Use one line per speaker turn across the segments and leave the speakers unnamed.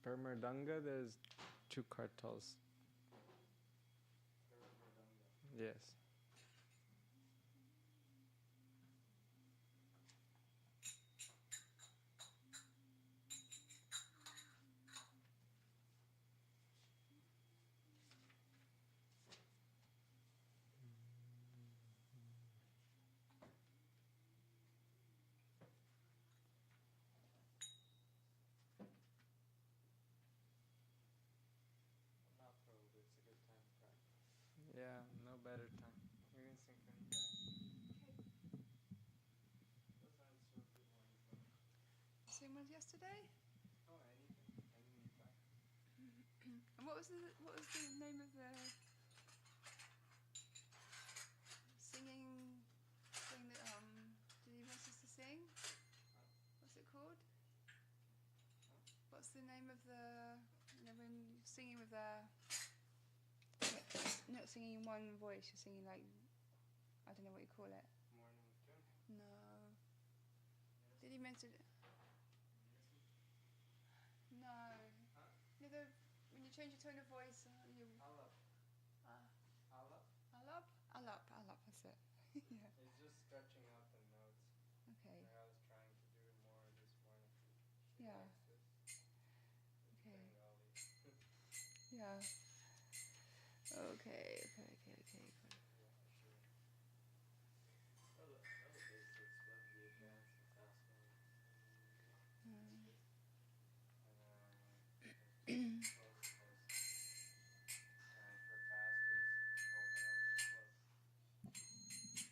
Per mridanga, there's 2 kartals. Yes. Yeah, no better time. We can sing
Same as yesterday?
Oh, anything time.
And what was the name of the singing thing that Didi wants us to sing? What's it called? What's the name of the, when you're singing with the, not singing in one voice, you're singing like, I don't know what you call it.
Morning tune?
No. Didi mention it? No.
Huh?
You know, when you change your tone of voice, you...
Alap. Alap?
Alap, that's it. Yeah.
It's just stretching out the notes.
Okay.
Like I was trying to do it more this morning. She
Yeah.
likes this. It's
Okay.
Bengali.
Yeah. Okay.
Yeah, sure. That was basics, but the advanced and fast ones. And close. And for fast, it's open, close.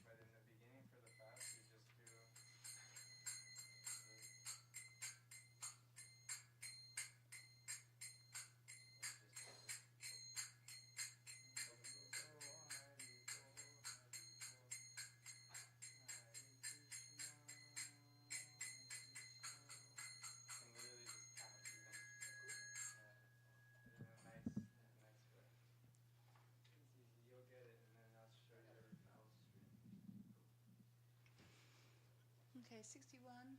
But in the beginning, for the fast, you just do.
Okay, 61.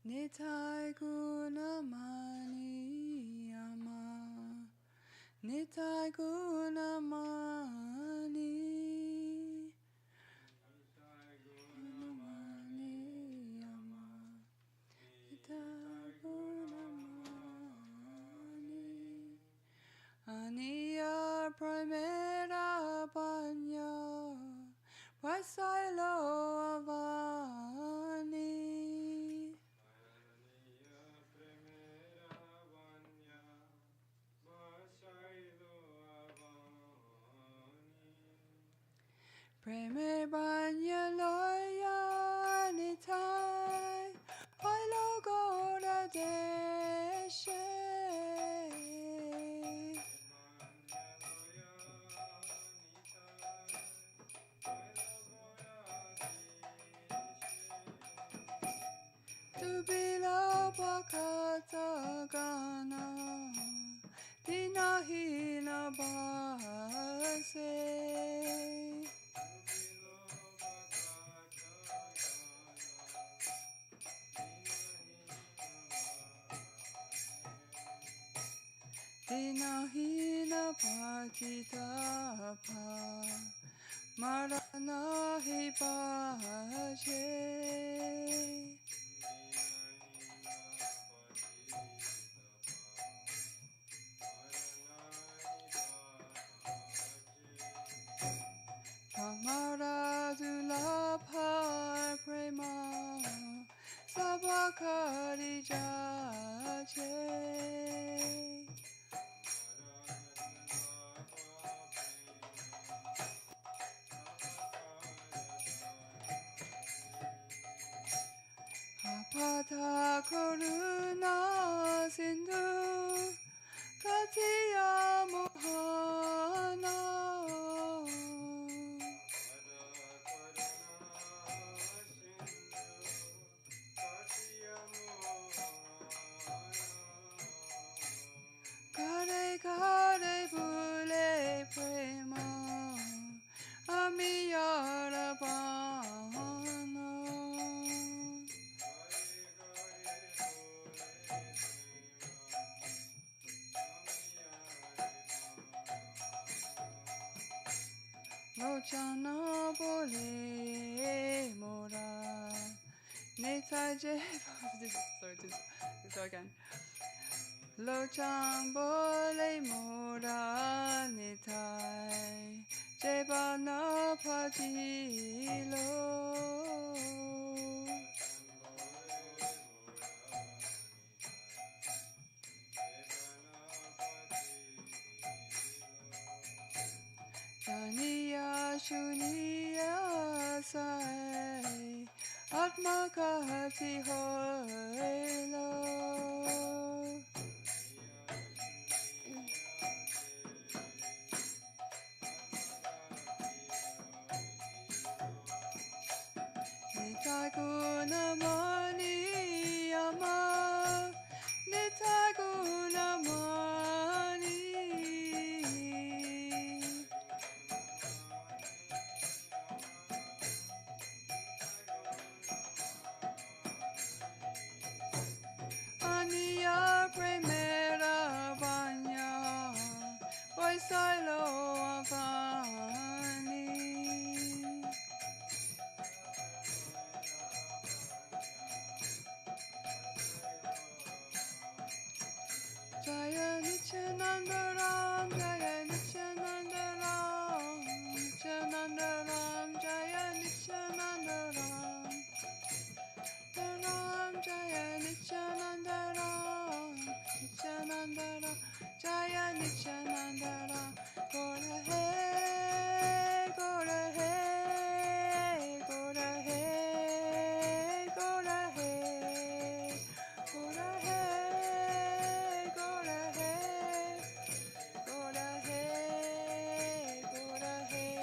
Nitai gunamani yama, Nitai gunamani, gunamani yama, Nitai gunamani, Aniya primera banya, Vasailo avani. Preme banya loya nitai, Pailo gora deshe. Tubila pakata gana, Dinahina base. Dinahina patitapa, Maranahi paje. Amaradula par prema, Sabakari jache. chana bole mora netai je. So again. Lo chan bole mora netai je ba na paji lo. Janiya shuniya sai atma kahati hoy lo. Nitai gunamani ama nitai gunamani. Aniya primera vanya voy silo avani. Jaya Nityanandaram, Jaya Nityanandaram, Nityanandaram, Jaya Nityanandaram, Ram Jaya Nityanandaram, Nityanandaram, Jaya Nityanandaram, Gora Hey, Gora Hey, Gora Hey, Gora Hey, Gora Hey, Gora Hey, Gora Hey, Gora Hey.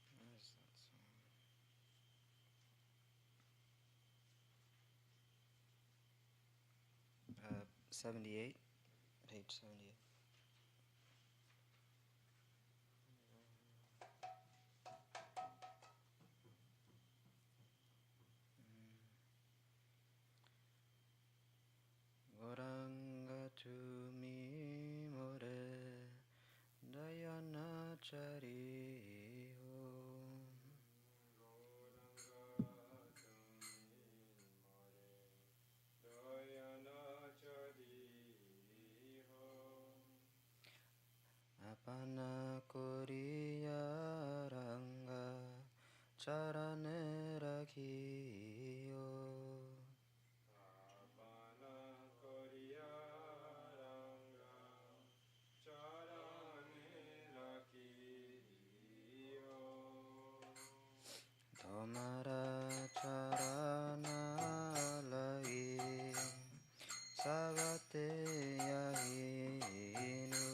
Where is that song? 78, page 78. Goranga tumi more dayana chari ho. Apana koriya ranga charane rakhiyo. Apana koriya ranga charane rakhiyo. Tomara charana lai savate yahinu.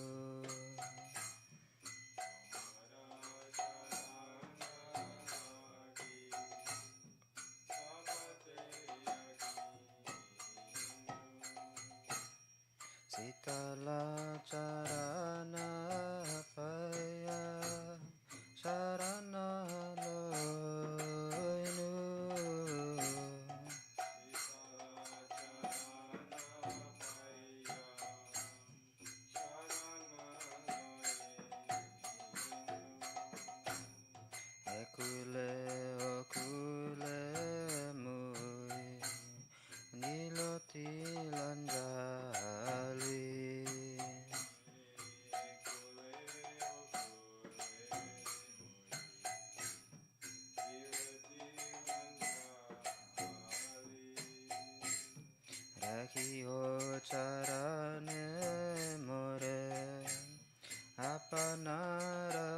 Apanaroli.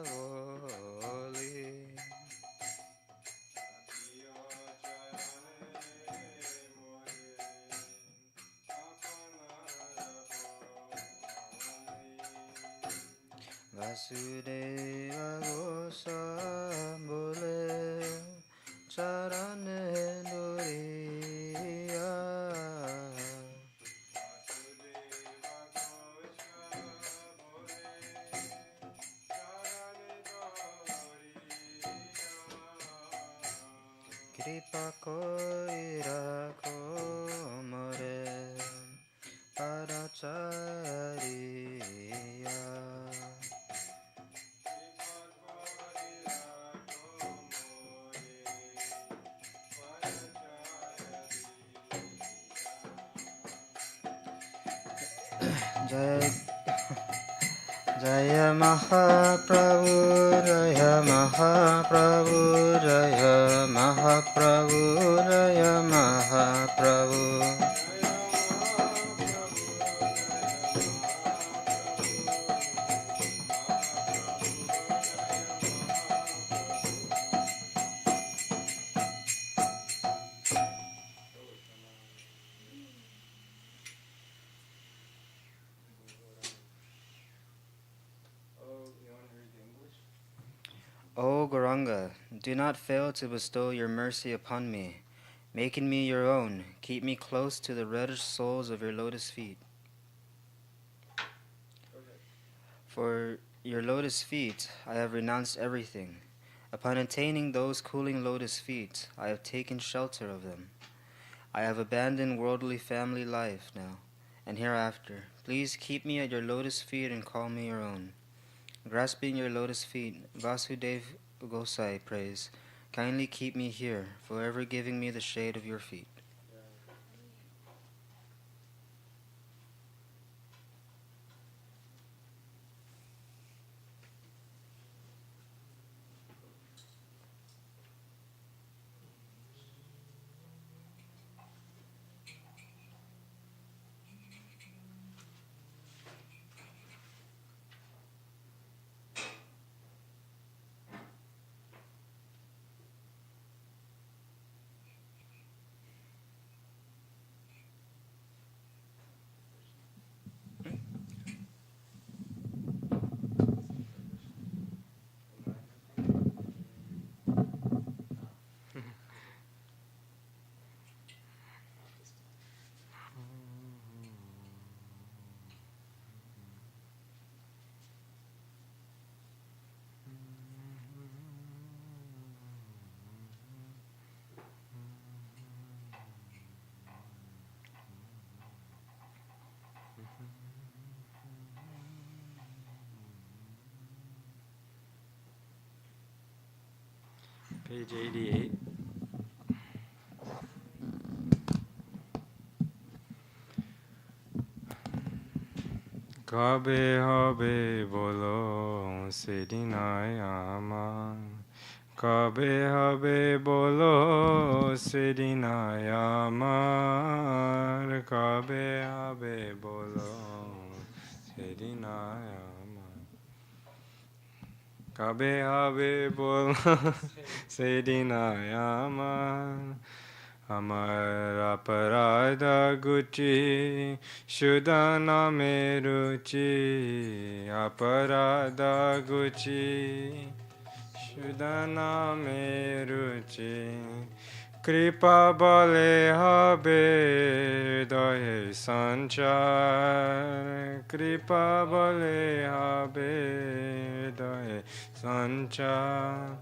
Vasudeva Gosambole Charane Doriya. Kripa koi rakho more parachariya. Jai Jaya Mahaprabhu, Jaya Mahaprabhu, Jaya Mahaprabhu, Jaya Mahaprabhu. O Gauranga, do not fail to bestow your mercy upon me. Making me your own, keep me close to the reddish soles of your lotus feet. For your lotus feet, I have renounced everything. Upon attaining those cooling lotus feet, I have taken shelter of them. I have abandoned worldly family life now, and hereafter. Please keep me at your lotus feet and call me your own. Grasping your lotus feet, Vasudeva Gosai prays, kindly keep me here, forever giving me the shade of your feet.
Page 88. Kabe habe bolo sedinai aman. Kabe habe bolo sedinai amar. Kabe habe bolo sedinai amar. Kabe habe bolo sedinai amar. Amar aparadha guchi Shuddhana me ruchi. Aparadha guchi Shuddhana me ruchi. Kripa bale habe hridaye sanchar. Kripa bale habe hridaye sanchar.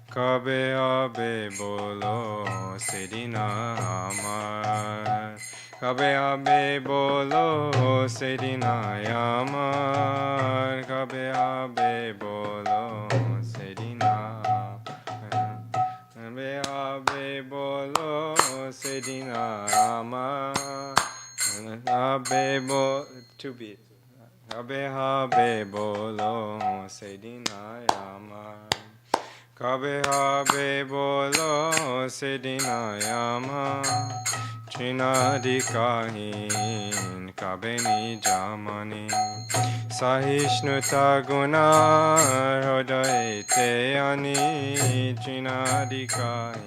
Kabe abe bolo sedina amar. Kabe abe bolo sedina amar. Kabe abe bolo sedina. Kabe abe bolo sedina amar. Abe bo to be. Kabe abe bolo sedina amar. Kabe habe bolo sedina yama. Trinadi kahin kabe ni jamani. Sahisnuta guna hridaya te ani jinadikai.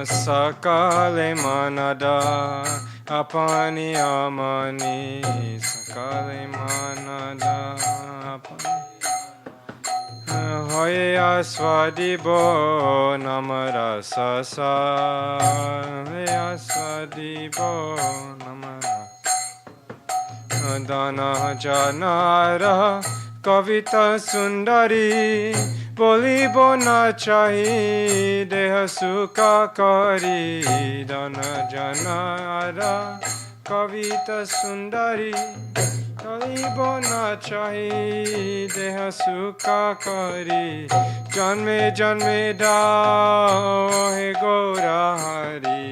Sakale manada apani amani sakale manada apani hoye aswadibo namarasasa hoye aswadibo namarasasa dana janara kavita sundari bolibo nachahi deha sukha kari dana janara kavita sundari bolibo nachahi deha sukha kari janme janme dao he gora hari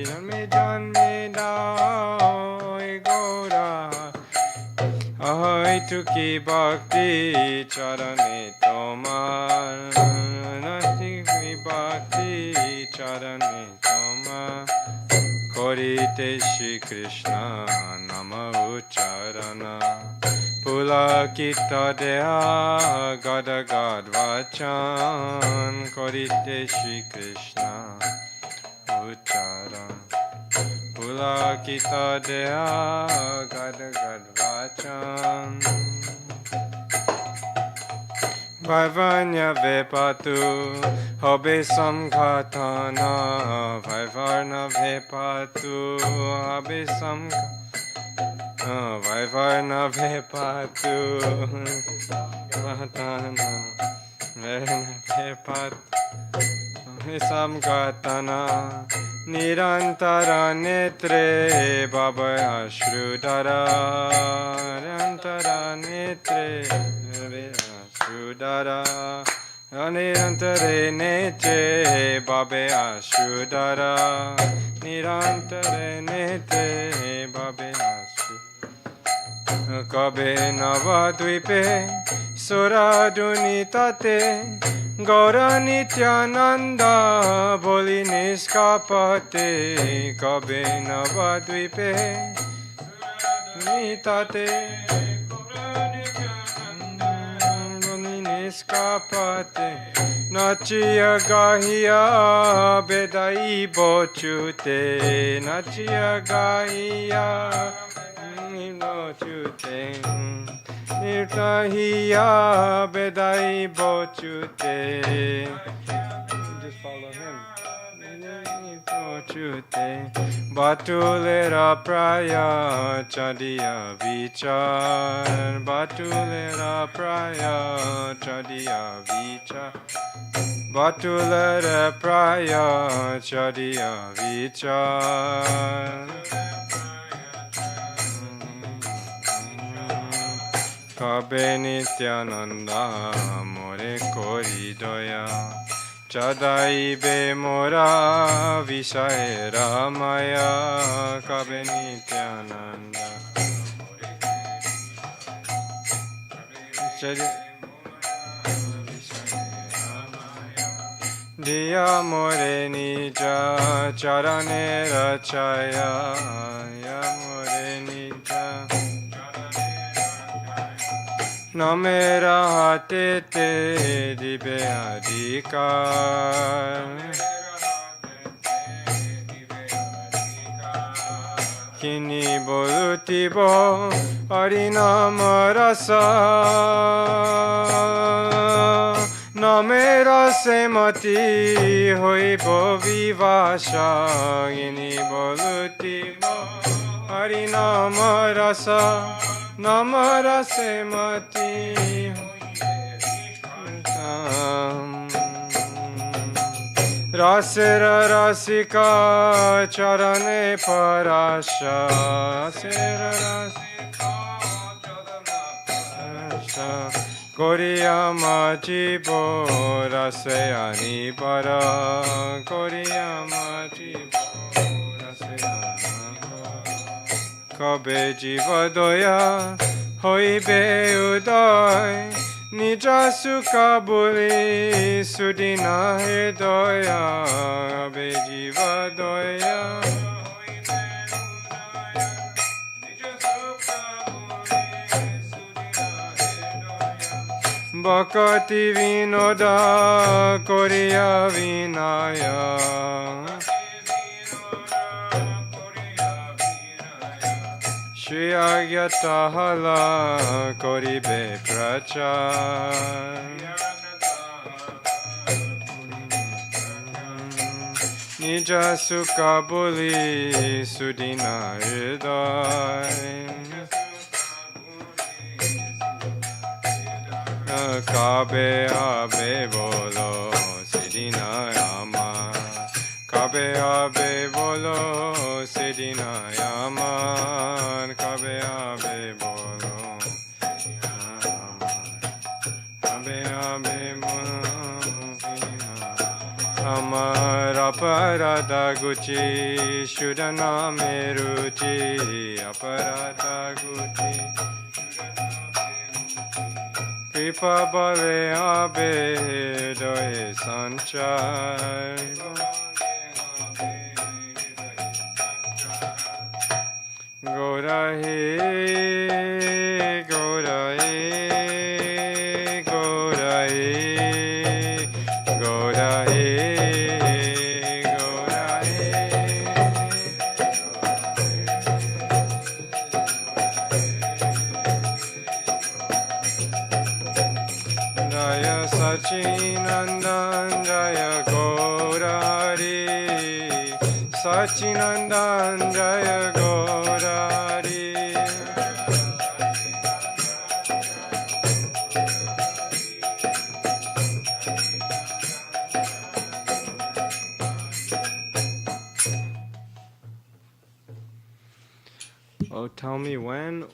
janme janme dao he gora ahai tuki bhakti charane tomar nati ki bhakti charane tomar korite Shri Krishna nama ucharana pulakita deha gada gad vachan korite Shri Krishna ucharana pulakita deha gada gad vachan Vaivanya vepatu hobe samghatana Vaivarna vepatu hobe samghatana Vaivarna vepatu samghatana vepatu samgatana nirantara netre babaya shrudara nirantara netre shrudara nirantare netre babaya shrudara nirantare netre babaya shrudara kabe navadvipe suradunitate Gaura Nityananda Boli Niskapate Kabe Navadvipe Nitate Boli Niskapate Nachiya Gahiya Bedai Bochute Nachiya Gahiya Bochute Nirtahiya bedai bochute. Just follow him. Bochute. Batulera praya chadiya vichar. Batulera praya chadiya vichar. Batulera praya chadiya vichar. Kabe Nityananda more koridoya Chadai be mora vishaye ramaya Kabe Nityananda Diya more nija charane rachaya Ya more nija Namera hate te dibe adhikar Kini bolutibo harinama rasa Namera semati hoibo vivasha Kini bolutibo harinama rasa Namara semati Rasera rasika charane parasha Rasera rasika charane Koriyama jibo raseyani para Koriyama jibo raseyani Kabe jiva doya hoibe udai Nija sukha buli sudina hridaya abe jiva doya. Bhakati vinoda koriya vinaya. Shri Agyatahala koribe prachar. Nija sukha buli sudina hridaya. Kabe abe bolo sidina yama. Kabe abe bolo sidina yama. Kabe abe bolo. Kabe abe bolo. Amar aparada guchi shudana meruchi aparada guchi. Kripa bale abe doye sanchar. Gorahe, gorahe, gorahe, gorahe, Jaya Sachinandan Jaya Gaurari Sachinandan Jaya Gaurari Oh, tell me when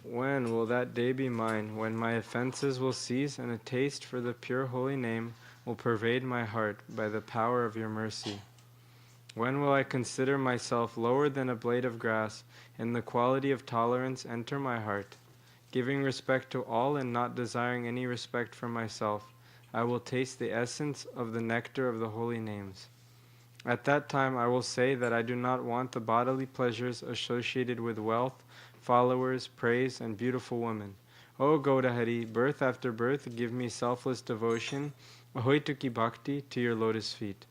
will that day be mine, when my offenses will cease and a taste for the pure holy name will pervade my heart by the power of your mercy? When will I consider myself lower than a blade of grass, and the quality of tolerance enter my heart? Giving respect to all and not desiring any respect for myself, I will taste the essence of the nectar of the holy names. At that time I will say that I do not want the bodily pleasures associated with wealth, followers, praise, and beautiful women. O Gaudahari, birth after birth, give me selfless devotion, ahoituki bhakti, to your lotus feet.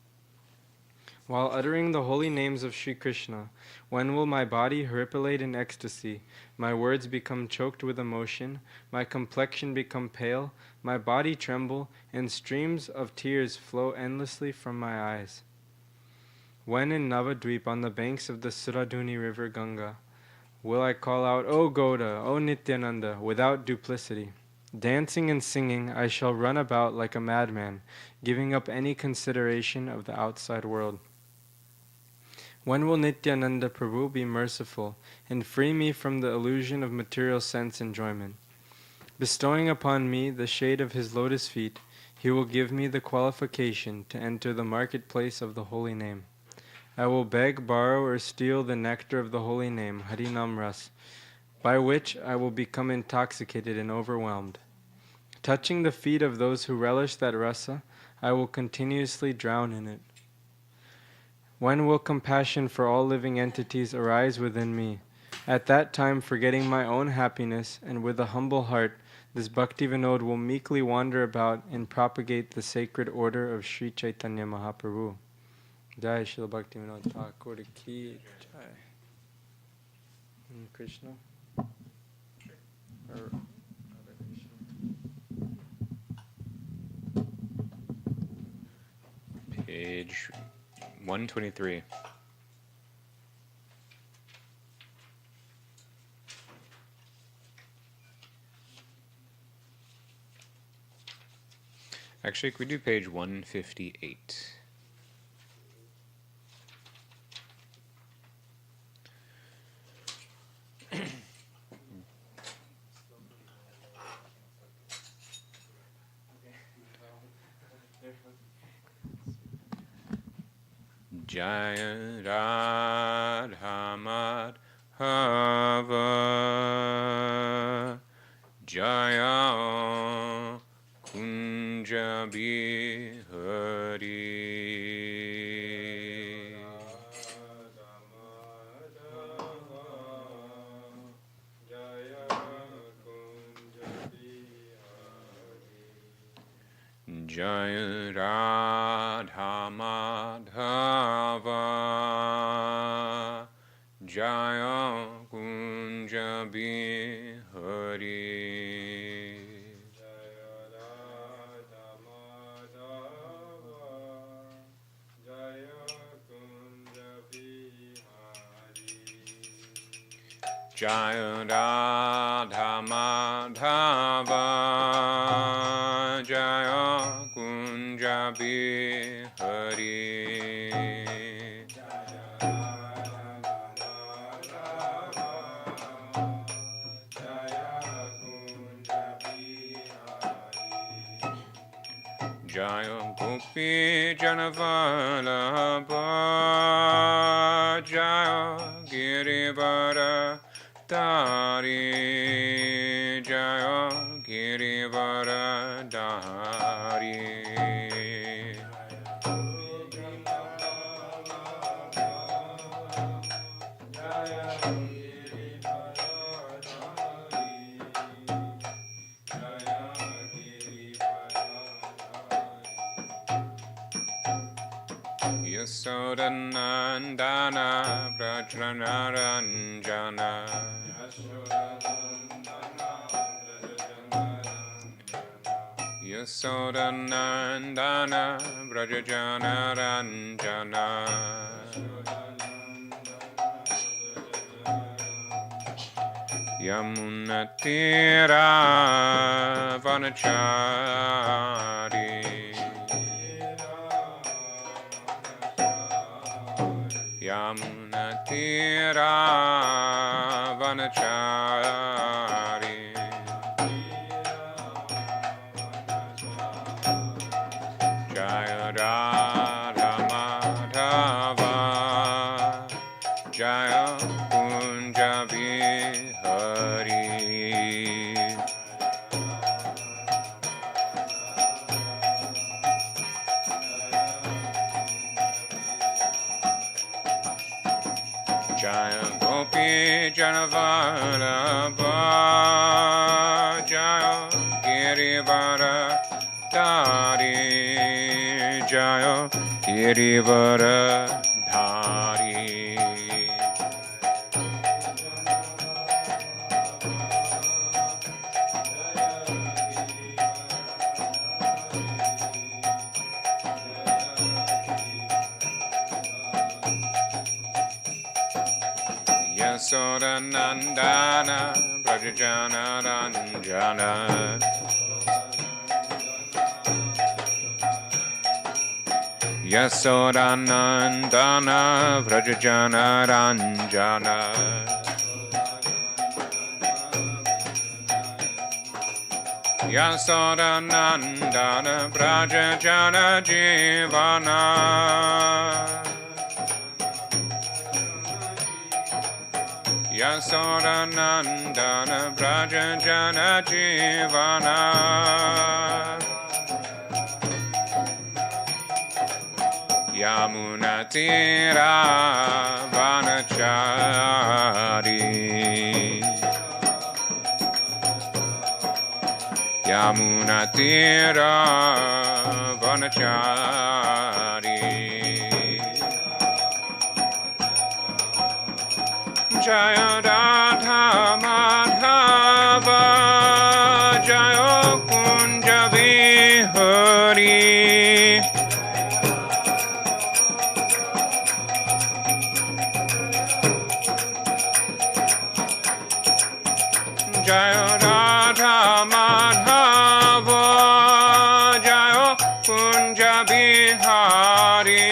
While uttering the holy names of Sri Krishna, when will my body horripilate in ecstasy, my words become choked with emotion, my complexion become pale, my body tremble, and streams of tears flow endlessly from my eyes? When in Navadvip on the banks of the Suraduni river Ganga, will I call out, O Gauda, O Nityananda, without duplicity? Dancing and singing, I shall run about like a madman, giving up any consideration of the outside world. When will Nityananda Prabhu be merciful and free me from the illusion of material sense enjoyment? Bestowing upon me the shade of his lotus feet, he will give me the qualification to enter the marketplace of the holy name. I will beg, borrow, or steal the nectar of the holy name, Harinam Ras, by which I will become intoxicated and overwhelmed. Touching the feet of those who relish that rasa, I will continuously drown in it. When will compassion for all living entities arise within me? At that time, forgetting my own happiness, and with a humble heart, this Bhakti Vinod will meekly wander about and propagate the sacred order of Sri Chaitanya Mahaprabhu. Jai Srila Bhakti Vinod Thakur ki Jai. Krishna? Or Radha Krishna?
Page 123. Actually, could we do page 158? Jaya Radha Madhava Jaya Jaya Radha Madhava Jaya Kunja Bihari.
Jaya Radha Madhava Jaya Kunja Bihari.
Jaya Radha Madhava Jaya Kunja Bihari. Jaya Gopi Janavalabha Jaya Girivara Dari Jaya Girivara Dari. Yasodanandana Prajnanaranjana Yasodanandana Brajajanaranjana Yamunatira Vanachari Yamunatira Vanachari Jaya Radha Madhava Jaya Kunja Bihari. Jaya Gopi Janavalabha Jaya Girivara Dari Jaya Girivara Dari. Yasodanandana Brajajanaranjana Yasodanandana Brajajanaranjana Yasodanandana Brajajana Jivana Yasodanandana Brajajana Jivana Yamunatira Vanachari Yamunatira Vanachari Jaya Radha Madhava Jaya Kunja Bihari. Jaya Radha Madhava Jaya Kunja Bihari.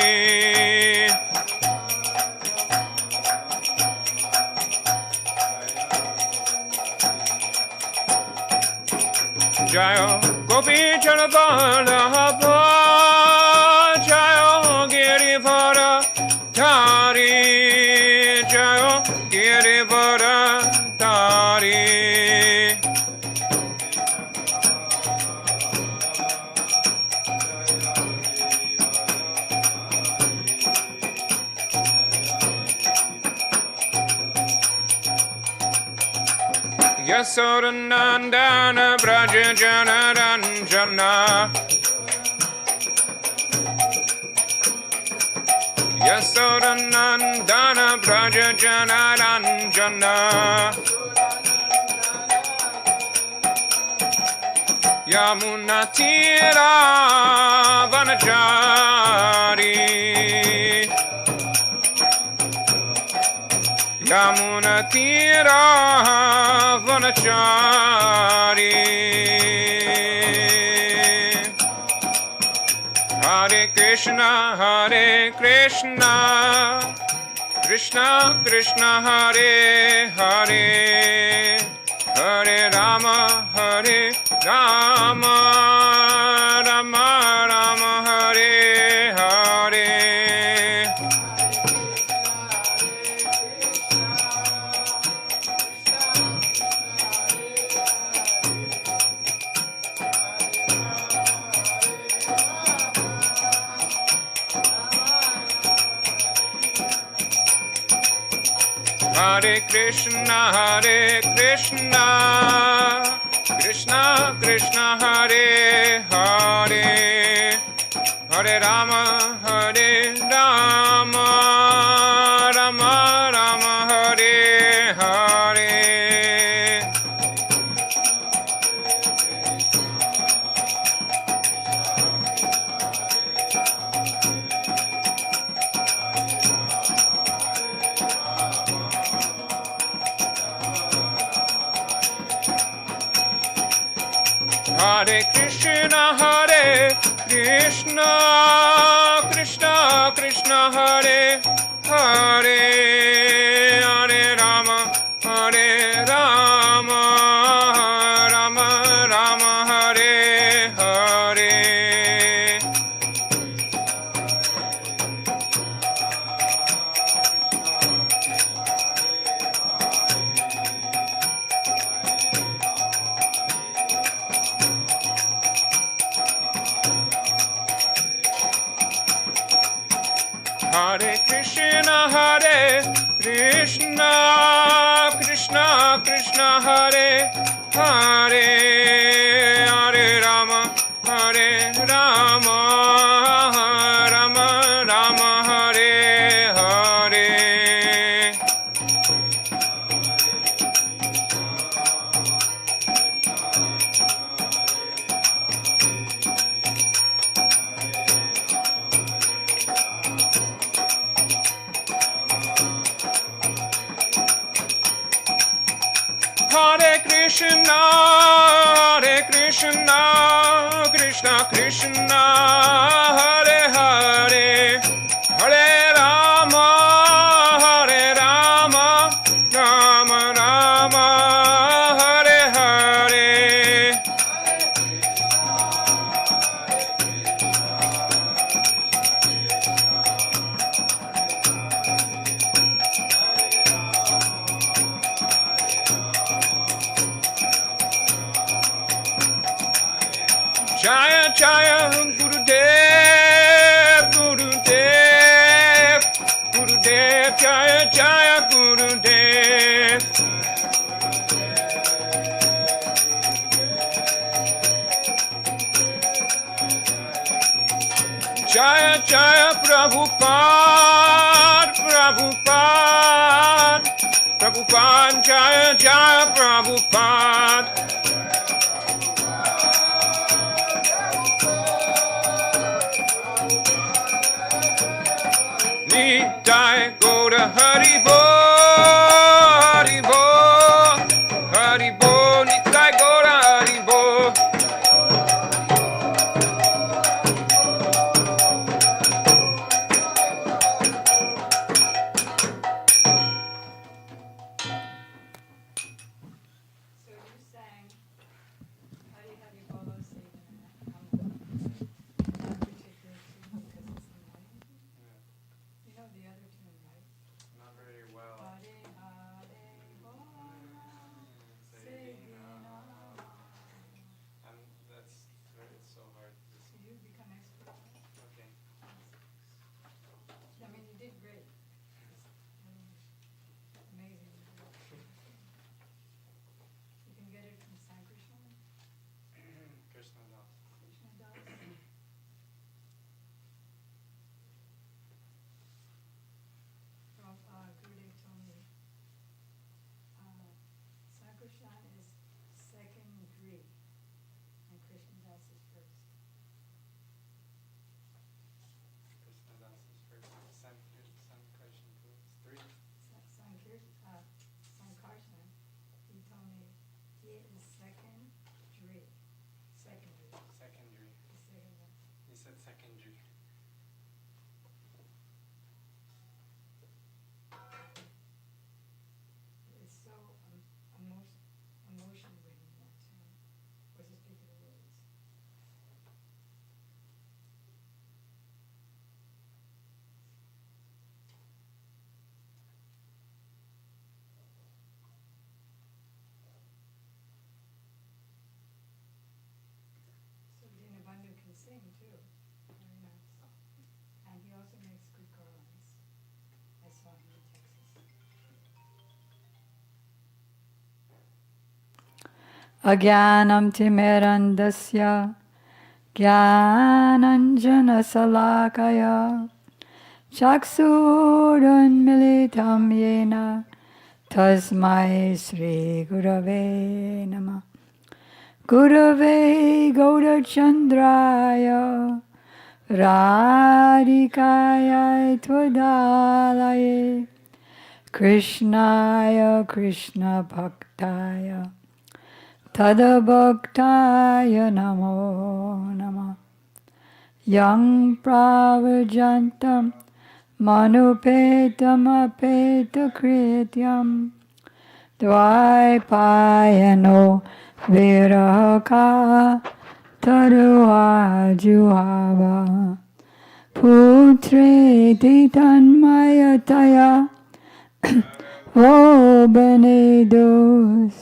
Jaya Gopi Janavalabha Jaya Girivara Dari Jaya Girivara Dari. Yasodanandana Brajajanaranjana Yasodanandana Braja Janaranjana Yamunatira Vanachari Yamunatira Vanachari Hare Krishna Krishna Krishna Hare Hare Hare Rama Rama Rama Hare Hare Hare Krishna Krishna Krishna Hare Hare Hare Rama Rama Rama Hare Hare Hare Krishna Krishna Krishna Hare Hare Hare Rama Rama Rama Hare Hare Hare Krishna Krishna Krishna Hare Hare Hare Rama Rama Rama Hare Hare Hare Krishna Krishna Krishna Hare Hare Hare Rama Rama Rama Hare Hare Jaya Jaya Gurudev Gurudev Gurudev Jaya Jaya Gurudev Jaya Jaya Prabhupada Prabhupada Jaya Jaya Prabhupada Nitai Goda Hari Bo Nitai Goda Hari Bo
So you sang
He said secondary.
It's so emotional when you want to. Was it speak of the words? So Dinabandhu can sing too. Very nice. And he also makes good garlands. I saw him in Texas. Agyanam timirandasya Gyananjana salakaya Chaksurunmilitam yena Tasmai Sri Gurave Namah Gurave Gaurachandraya Radhikaya Tvodalaye Krishnaya Krishna Bhaktaya Tadabhaktaya Namo Namah Yang Pravajantam Manupetam Apeta Krityam Dvaipayano Viraka Taruha Juhava Putreti Tanmayataya Vobanedus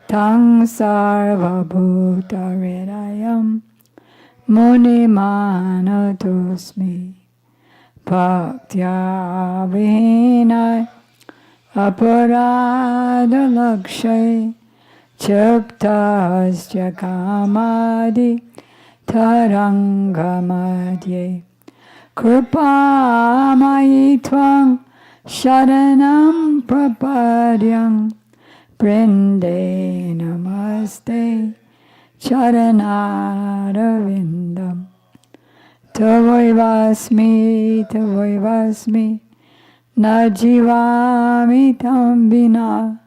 Tang Sarvabhutaridayam Munimanatosmi Bhaktya Vinay Aparadalakshay Chaptasya Kamadi Tarangamadye Kripamayi Tvang Sharanam Prapadyam Brinde Namaste Charanarvindam Tavoivasmi Najivami tam vina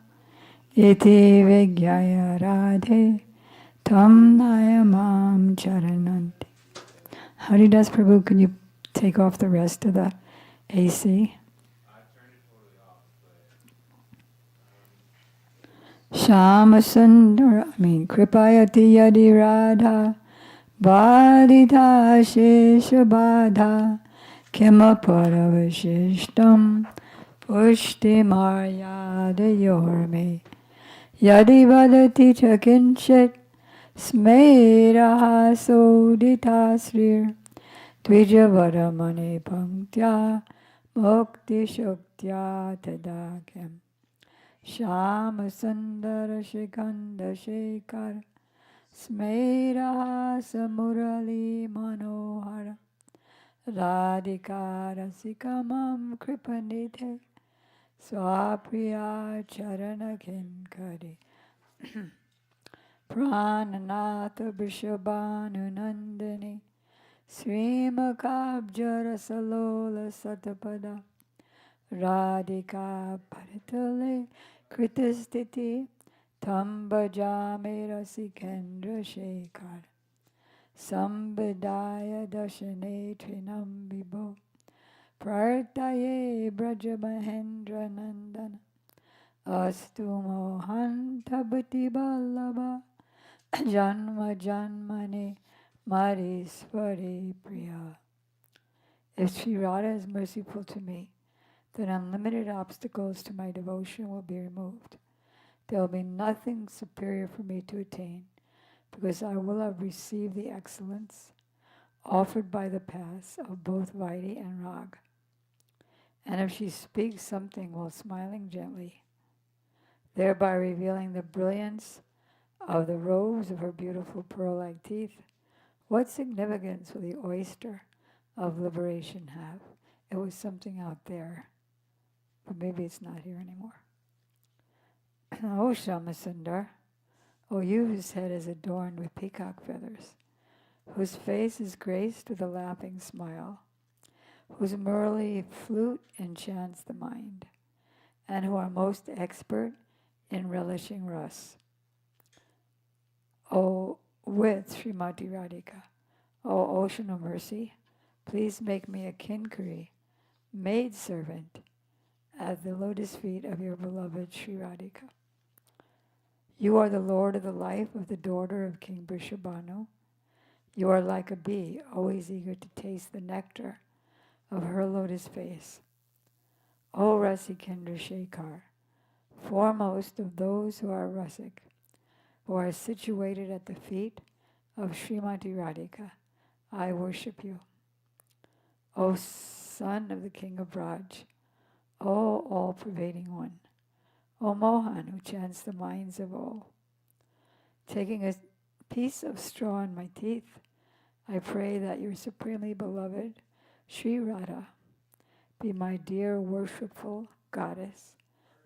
Iti Vigyaya Radhe Tam Nayamam Charananti. Haridas Prabhu, can you take off the rest of the AC? Shama Sundara, Kripayati Yadi Radha Badita Shesha Badha Kima Paravashishtam Pushti Maryada Yorme Yadi Vadati Chakinchit Smeraha Sodita Srir Dvijavaramani Panktya Mukti Shuktya Tadakyam Shama Sundara Shikanda Shekar Smeraha Samurali Manohara Radhika Rasikamam Kripanite Swapriya Charana Kinkari Prananatha Vrishabhanu Nandini Srimakabjara Salola Satapada Radhika Paritale Kritastiti Tambajame Rasikendra Shekhar Sambhidaya Dashane Trinam Vibho Prartaye Braja Mahendra Nandana Astu Mohanta Bhati Ballabha Janma Janmane Mariswari Priya. If Sri Radha is merciful to me, then unlimited obstacles to my devotion will be removed. There will be nothing superior for me to attain, because I will have received the excellence offered by the paths of both Vaidhi and Rag. And if she speaks something while smiling gently, thereby revealing the brilliance of the rows of her beautiful pearl-like teeth, what significance will the oyster of liberation have? It was something out there, but maybe it's not here anymore. O Shamasundar, O you whose head is adorned with peacock feathers, whose face is graced with a laughing smile, whose murli flute enchants the mind, and who are most expert in relishing ras. O with Srimati Radhika, O ocean of mercy, please make me a kinkari, maid servant, at the lotus feet of your beloved Sri Radhika. You are the Lord of the life of the daughter of King Vrishabhanu. You are like a bee, always eager to taste the nectar of her lotus face. O Rasikendra Shekhar, foremost of those who are Rasik, who are situated at the feet of Srimati Radhika, I worship you. O son of the king of Braj, O all-pervading one, O Mohan who chants the minds of all. Taking a piece of straw in my teeth, I pray that your supremely beloved Sri Radha be my dear worshipful goddess,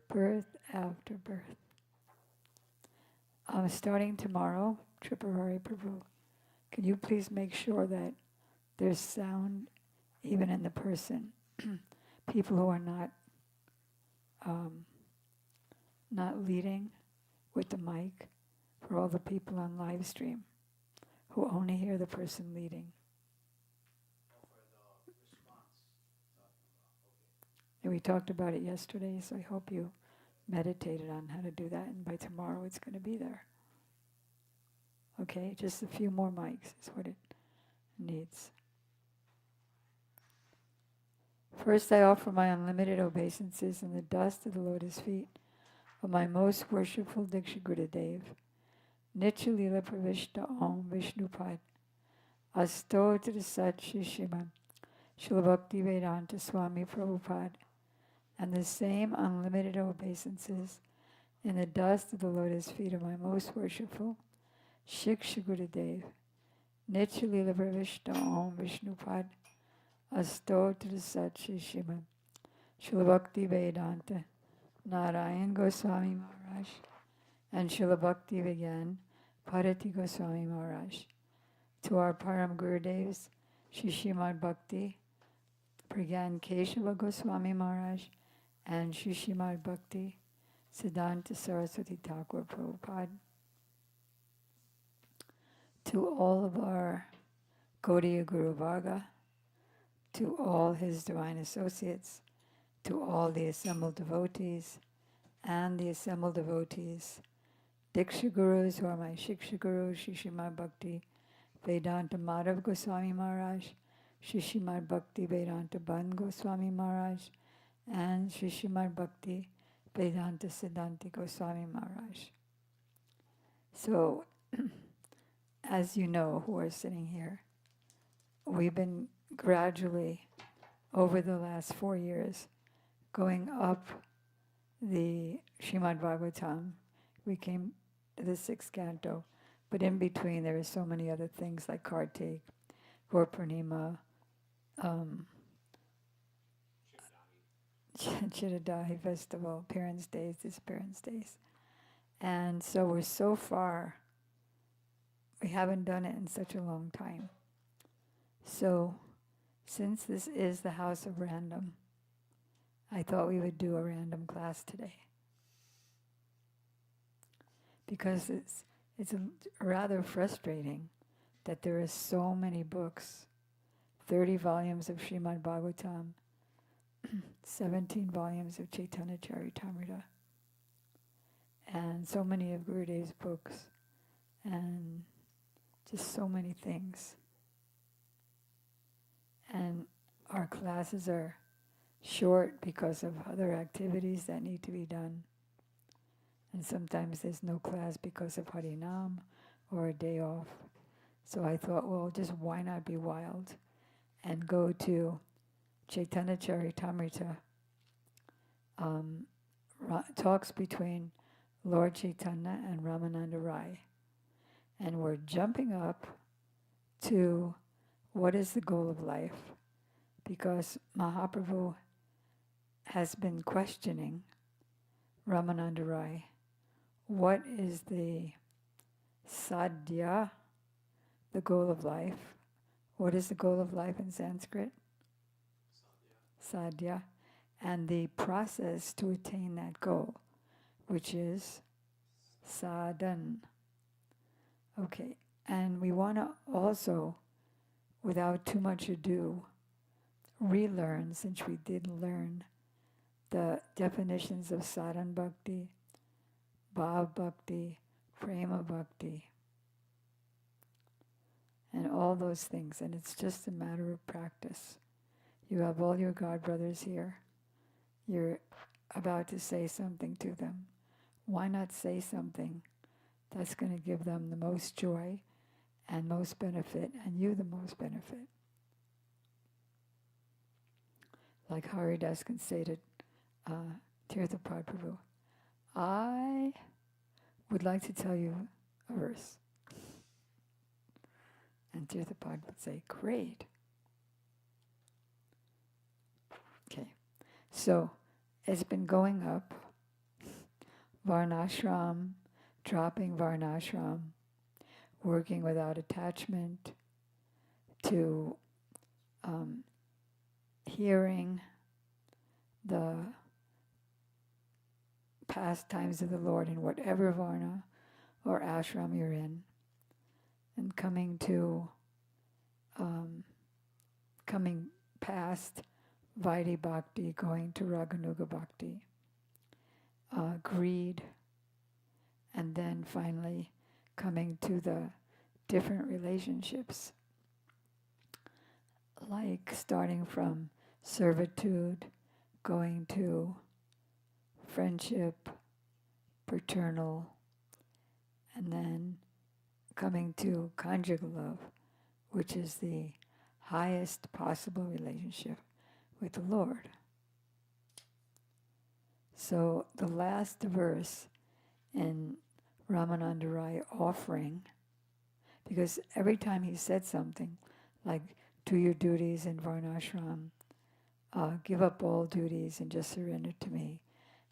birth after birth. Starting tomorrow, Tripurari Prabhu, can you please make sure that there's sound even in the person? People who are not leading with the mic, for all the people on live stream who only hear the person leading. And we talked about it yesterday, so I hope you meditated on how to do that, and by tomorrow it's going to be there. Okay, just a few more mics is what it needs. First, I offer my unlimited obeisances in the dust of the lotus feet of my most worshipful Diksha Gurudev, Nitya Lila Pravishta Om Vishnupad, Astotra Sat Shishima, Srila Bhakti Vedanta Swami Prabhupada, and the same unlimited obeisances in the dust of the lotus feet of my most worshipful Shiksha Gurudev, Nitya Lila Pravishta Om Vishnupad, Astotra Sat Shishima, Srila Bhakti Vedanta, Narayan Goswami Maharaj, and Srila Bhakti Vigyan, Parati Goswami Maharaj. To our Param Gurudevs, Shri Srimad Bhakti, Pragyan Keshava Goswami Maharaj, and Shri Srimad Bhakti, Siddhanta Saraswati Thakur Prabhupada. To all of our Gaudiya Guru Varga, to all his divine associates, to all the assembled devotees, and the assembled devotees, Diksha Gurus who are my Shiksha Gurus, Shri Srimad Bhakti Vedanta Madhav Goswami Maharaj, Shri Srimad Bhakti Vedanta Ban Goswami Maharaj, and Shri Srimad Bhakti Vedanta Siddhanti Goswami Maharaj. So, as you know, who are sitting here, we've been gradually, over the last 4 years, going up the Srimad Bhagavatam. We came to the 6th canto, but in between there are so many other things like Kartik, Gaur Purnima, Chittadahi Festival, Parents' Days, Disappearance Days. And so we're so far, we haven't done it in such a long time. So, since this is the House of Random, I thought we would do a random class today. Because it's rather frustrating that there are so many books, 30 volumes of Srimad Bhagavatam, 17 volumes of Chaitanya Charitamrita, and so many of Gurudev's books, and just so many things. And our classes are short because of other activities that need to be done. And sometimes there's no class because of Harinam or a day off. So I thought, well, just why not be wild and go to Chaitanya Charitamrita, talks between Lord Chaitanya and Ramananda Rai. And we're jumping up to what is the goal of life, because Mahaprabhu has been questioning Ramananda Rai. What is the sadhya, the goal of life? What is the goal of life in Sanskrit? Sadhya. And the process to attain that goal, which is sadhan. Okay, and we want to also without too much ado, relearn, since we did learn the definitions of sadhan bhakti, bhav bhakti, prema bhakti, and all those things. And it's just a matter of practice. You have all your God brothers here. You're about to say something to them. Why not say something that's going to give them the most joy and most benefit, and you the most benefit? Like Haridas can say to Tirthapad Prabhu, I would like to tell you a verse. And Tirthapad would say, great. Okay, so it's been going up, Varnashram, dropping Varnashram, working without attachment, to hearing the pastimes of the Lord in whatever Varna or ashram you're in, and coming past Vaidhi Bhakti, going to Raganuga Bhakti, greed, and then finally coming to the different relationships, like starting from servitude, going to friendship, paternal, and then coming to conjugal love, which is the highest possible relationship with the Lord. So the last verse in Ramananda Rai offering, because every time he said something like, do your duties in Varnashram, give up all duties and just surrender to me,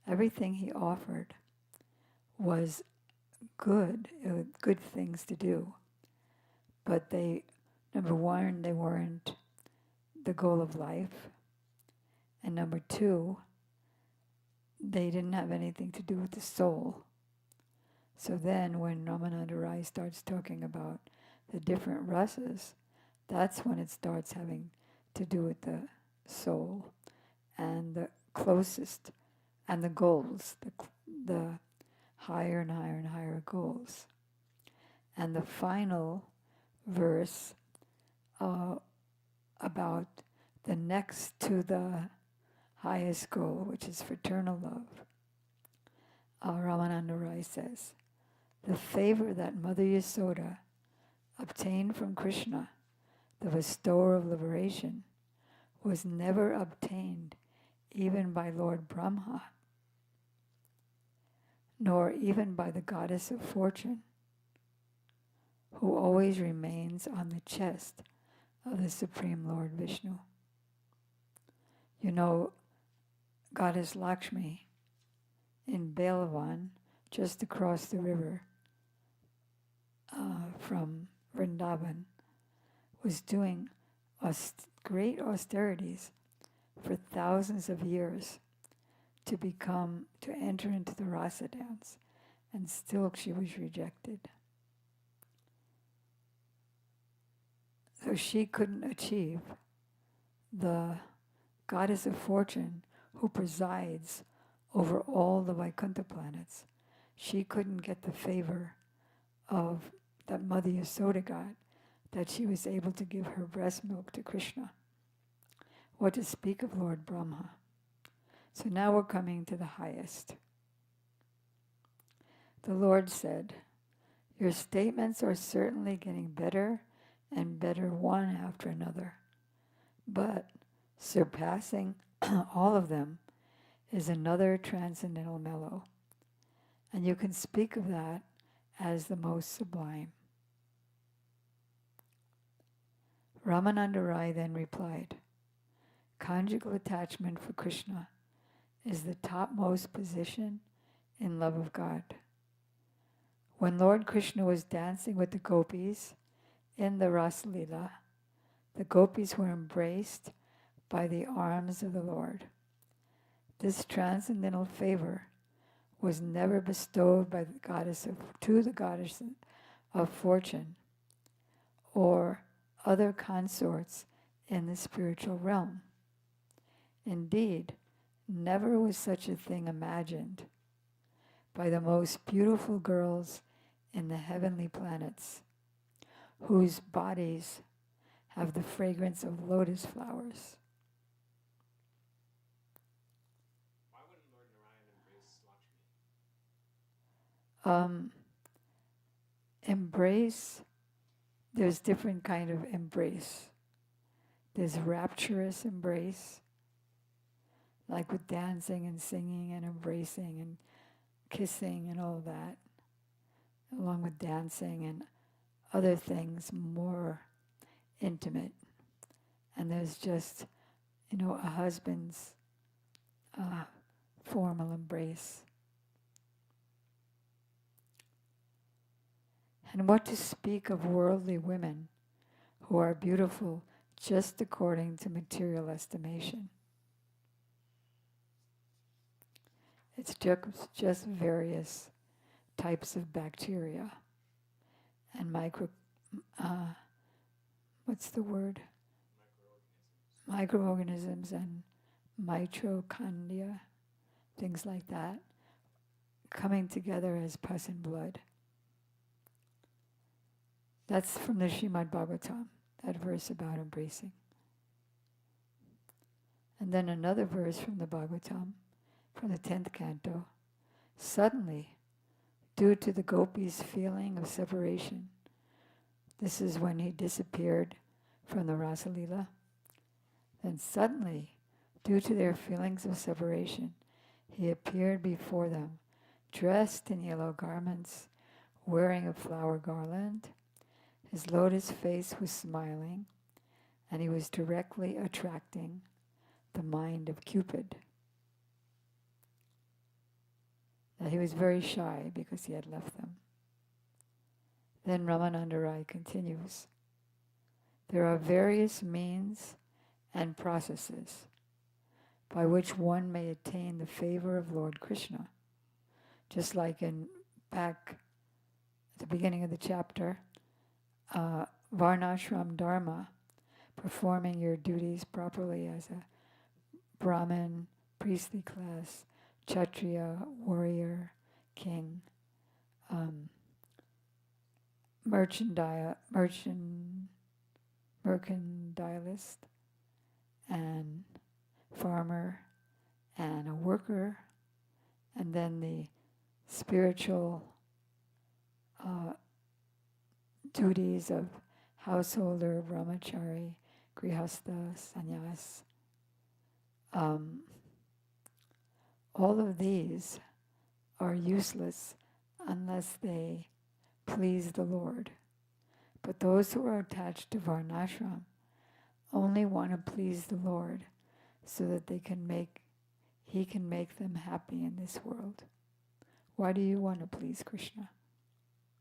everything he offered was good, good things to do. But they, number one, they weren't the goal of life. And number two, they didn't have anything to do with the soul. So then when Ramananda Rai starts talking about the different rasas, that's when it starts having to do with the soul and the closest and the goals, the higher and higher and higher goals. And the final verse about the next to the highest goal, which is fraternal love, Ramananda Rai says, the favor that Mother Yasoda obtained from Krishna, the bestower of liberation, was never obtained even by Lord Brahma, nor even by the goddess of fortune, who always remains on the chest of the Supreme Lord Vishnu. You know, Goddess Lakshmi in Belavan, just across the river from Vrindavan, was doing great austerities for thousands of years to enter into the rasa dance, and still she was rejected. So she couldn't achieve the goddess of fortune who presides over all the Vaikuntha planets. She couldn't get the favor of that Mother Yasoda got, that she was able to give her breast milk to Krishna. What to speak of Lord Brahma? So now we're coming to the highest. The Lord said, your statements are certainly getting better and better one after another, but surpassing all of them is another transcendental mellow, and you can speak of that as the most sublime. Ramananda Rai then replied, conjugal attachment for Krishna is the topmost position in love of God. When Lord Krishna was dancing with the gopis in the Rasa Leela, the gopis were embraced by the arms of the Lord. This transcendental favor was never bestowed by to the goddess of fortune or other consorts in the spiritual realm. Indeed, never was such a thing imagined by the most beautiful girls in the heavenly planets, whose bodies have the fragrance of lotus flowers.
Why wouldn't Lord Narayan embrace Lakshmi?
Embrace, there's different kind of embrace. There's rapturous embrace, like with dancing and singing and embracing and kissing and all that, along with dancing and other things more intimate. And there's just, a husband's formal embrace. And what to speak of worldly women who are beautiful just according to material estimation? It's just various types of bacteria and microorganisms and mitochondria, things like that, coming together as pus and blood. That's from the Srimad Bhagavatam, that verse about embracing. And then another verse from the Bhagavatam, from the 10th canto. Suddenly, due to the gopis' feeling of separation, this is when he disappeared from the Rasa Leela, then suddenly, due to their feelings of separation, he appeared before them, dressed in yellow garments, wearing a flower garland. His lotus face was smiling, and he was directly attracting the mind of Cupid. Now, he was very shy because he had left them. Then Ramananda Rai continues, there are various means and processes by which one may attain the favor of Lord Krishna. Just like back at the beginning of the chapter, Varnashram Dharma, performing your duties properly as a Brahmin, priestly class, Kshatriya, warrior, king, mercandilist, and farmer, and a worker, and then the spiritual duties of householder, brahmachari, grihastha, sannyas. All of these are useless unless they please the Lord. But those who are attached to Varnashram only want to please the Lord so that He can make them happy in this world. Why do you want to please Krishna?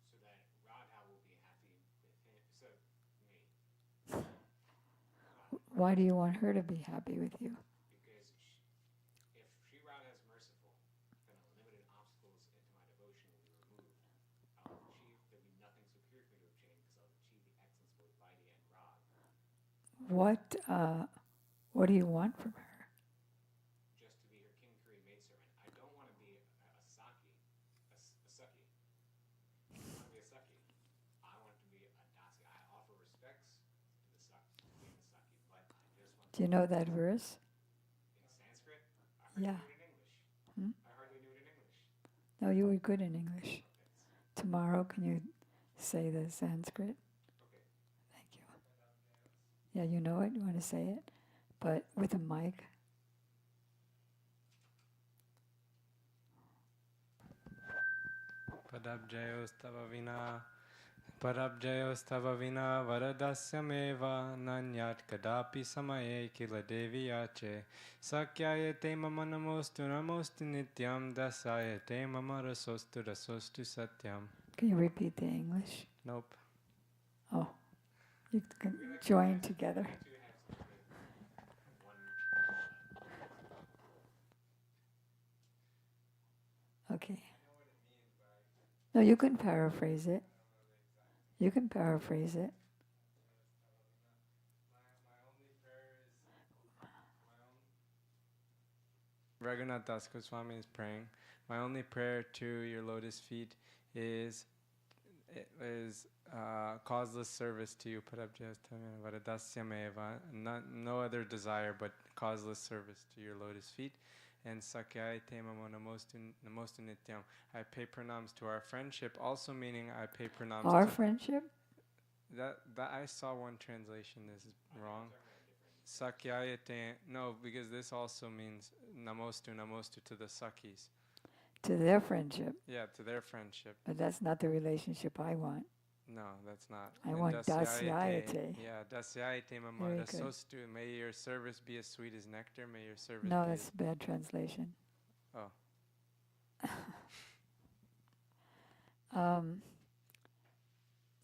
So that Radha will be happy with him. So, me.
Why do you want her to be happy with you?
Because if Sri Radha is merciful, then unlimited obstacles into my devotion will be removed. I'll achieve, there'll be nothing superior for me to obtain because I'll achieve the excellence of both Vaidhi and Rag.
What do you want from her?
Just to be her king-curry maidservant. I don't want to be a Saki. A Saki. I don't want to be a Saki. I want to be a Dasi. I offer respects to the Saki, being a Saki, but I just want to...
Do you know that verse?
In Sanskrit? I
Yeah.
hardly knew it in English. I hardly knew it in English.
No, you were good in English. Tomorrow, can you say the Sanskrit?
Okay.
Thank you. Yeah, you know it? You want to say it? But with a mic.
Padabjayostava vina varadasyameva nanyat kadapi samaye kila deviyache sakyayate mama namostu namostu nityam dasayate mama rasostu rasostu satyam.
Can you repeat the English?
Nope.
Oh, you can join together. Okay. No, you can paraphrase it. You can paraphrase it.
Raghunath Das Goswami is praying. My only prayer to your lotus feet is causeless service to you. No other desire but causeless service to your lotus feet. And Sakyai Te Mamo Namostu Nityam. I pay pranams to our friendship, also meaning I pay pranams
Our
to...
friendship?
That I saw one translation. This is wrong. Sakyayate, no, because this also means namostu to the Sakis.
To their friendship.
Yeah, to their friendship.
But that's not the relationship I want.
No, that's not.
I want dasyayate.
Yeah, dasyayate mama
Very good.
dasostu. May your service be as sweet as nectar. May your service
No,
be
that's a bad translation.
Oh.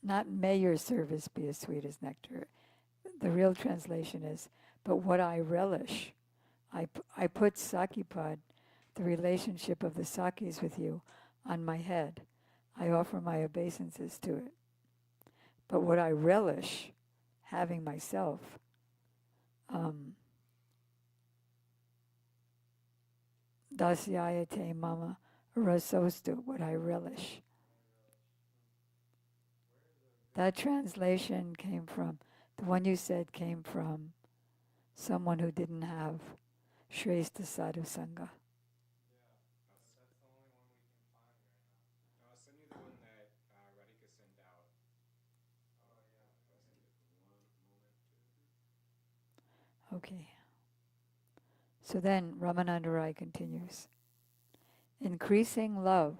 Not may your service be as sweet as nectar. The real translation is, but what I relish. I put Sakipad, the relationship of the Sakis with you, on my head. I offer my obeisances to it. But what I relish, having myself, dasyayate mama rasostu, what I relish. That translation came from, the one you said came from someone who didn't have Shrestha Sadhu Sangha.
That's the only one we can find right now. No, I'll send you the one that Radhika sent out. Oh, yeah. I'll send it one moment.
Okay. So then Ramananda Rai continues. Increasing love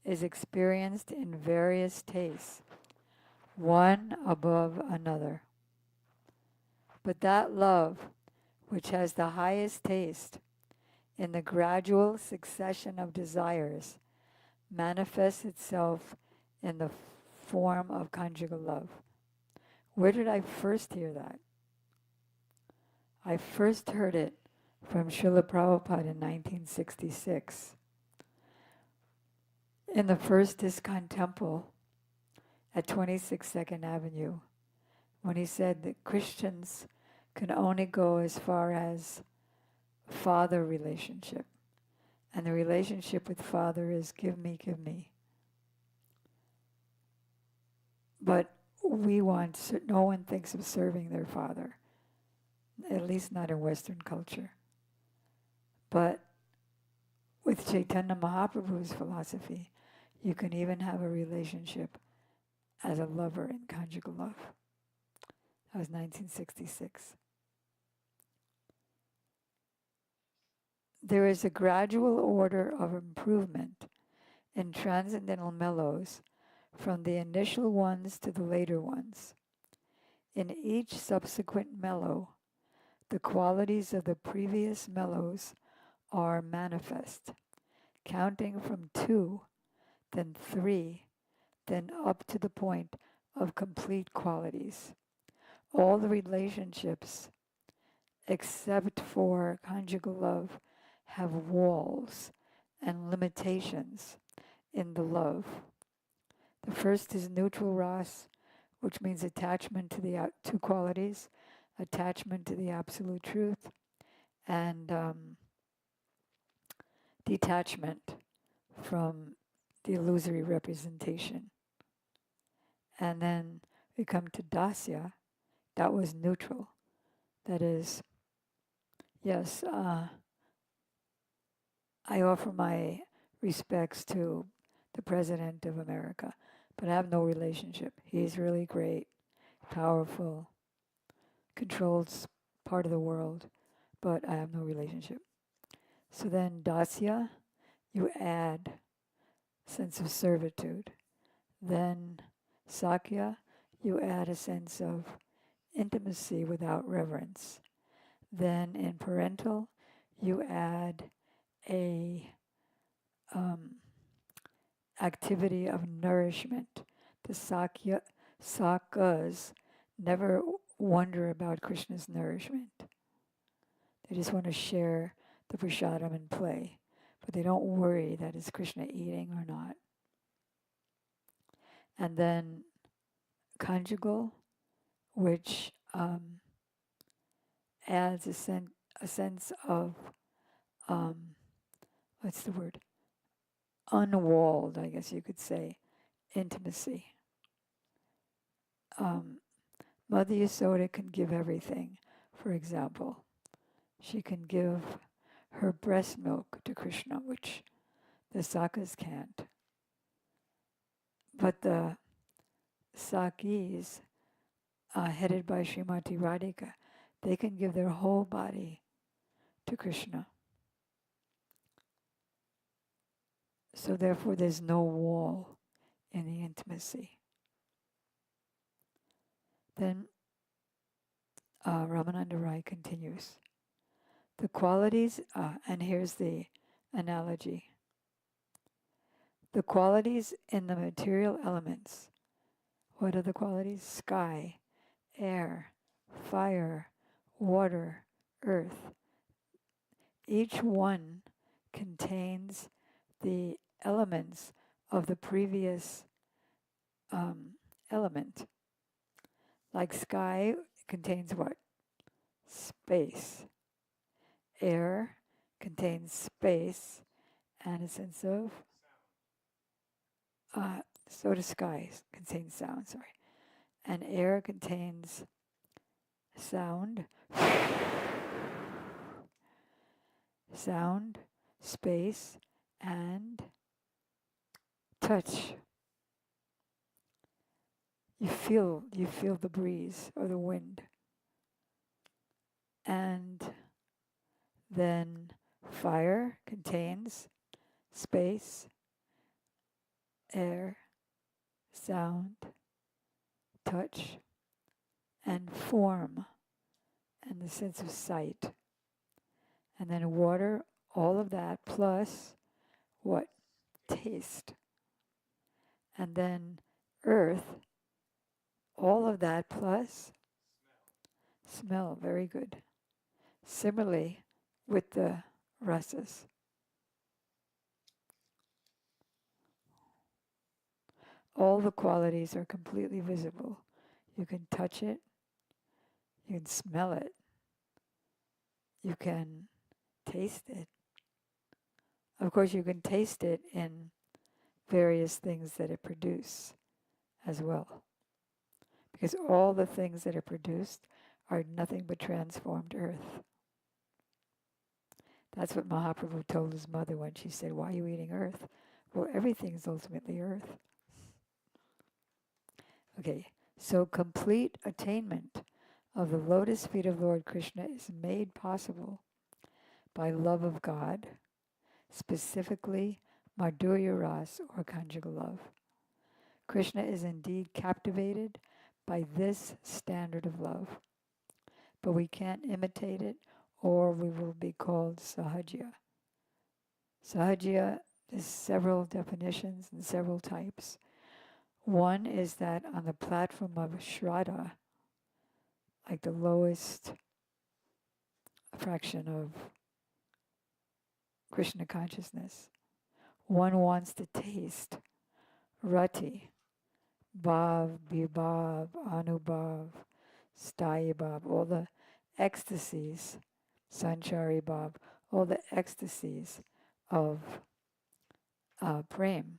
is experienced in various tastes, one above another. But that love, which has the highest taste in the gradual succession of desires, manifests itself in the form of conjugal love. Where did I first hear that? I first heard it from Srila Prabhupada in 1966 in the first ISKCON temple at 26 2nd Avenue, when he said that Christians can only go as far as father relationship. And the relationship with father is give me, give me. But no one thinks of serving their father, at least not in Western culture. But with Chaitanya Mahaprabhu's philosophy, you can even have a relationship as a lover in conjugal love. That was 1966. There is a gradual order of improvement in transcendental mellows from the initial ones to the later ones. In each subsequent mellow, the qualities of the previous mellows are manifest, counting from 2, then 3, then up to the point of complete qualities. All the relationships, except for conjugal love, have walls and limitations in the love. The first is neutral ras, which means attachment to the two qualities, attachment to the absolute truth, and detachment from the illusory representation. And then we come to dasya. That was neutral. That is, yes, I offer my respects to the President of America, but I have no relationship. He's really great, powerful, controls part of the world, but I have no relationship. So then dasya, you add sense of servitude. Then sakya, you add a sense of intimacy without reverence. Then in parental, you add a activity of nourishment. The sakas never wonder about Krishna's nourishment. They just want to share the prasadam and play, but they don't worry that is Krishna eating or not. And then conjugal, which adds a sense of what's the word? Unwalled, I guess you could say, intimacy. Mother Yasoda can give everything. For example, she can give her breast milk to Krishna, which the Sakas can't. But the Sakis, headed by Srimati Radhika, they can give their whole body to Krishna. So therefore there's no wall in the intimacy. Then Ramananda Rai continues. The qualities, and here's the analogy. The qualities in the material elements. What are the qualities? Sky, air, fire, water, earth. Each one contains the elements of the previous element. Like sky contains what? Space. Air contains space and a sense of, so does sky contain sound, sorry. And air contains sound, sound, space, and touch. You feel the breeze or the wind. And then fire contains space, air, sound, touch, and form, and the sense of sight. And then water, all of that, plus what? Taste. And then earth, all of that, plus smell. Very good. Similarly, with the rasas. All the qualities are completely visible. You can touch it, you can smell it, you can taste it. Of course, you can taste it in various things that it produces as well. Because all the things that are produced are nothing but transformed earth. That's what Mahaprabhu told his mother when she said, "Why are you eating earth?" Well, everything is ultimately earth. Okay, so complete attainment of the lotus feet of Lord Krishna is made possible by love of God, specifically Madhurya Ras or conjugal love. Krishna is indeed captivated by this standard of love, but we can't imitate it or we will be called Sahajya. Sahajya is several definitions and several types. One is that on the platform of Shraddha, like the lowest fraction of Krishna consciousness, one wants to taste rati, bhav, vibhav, anubhav, sthayi bhav, all the ecstasies, sanchari bhav, all the ecstasies of prem.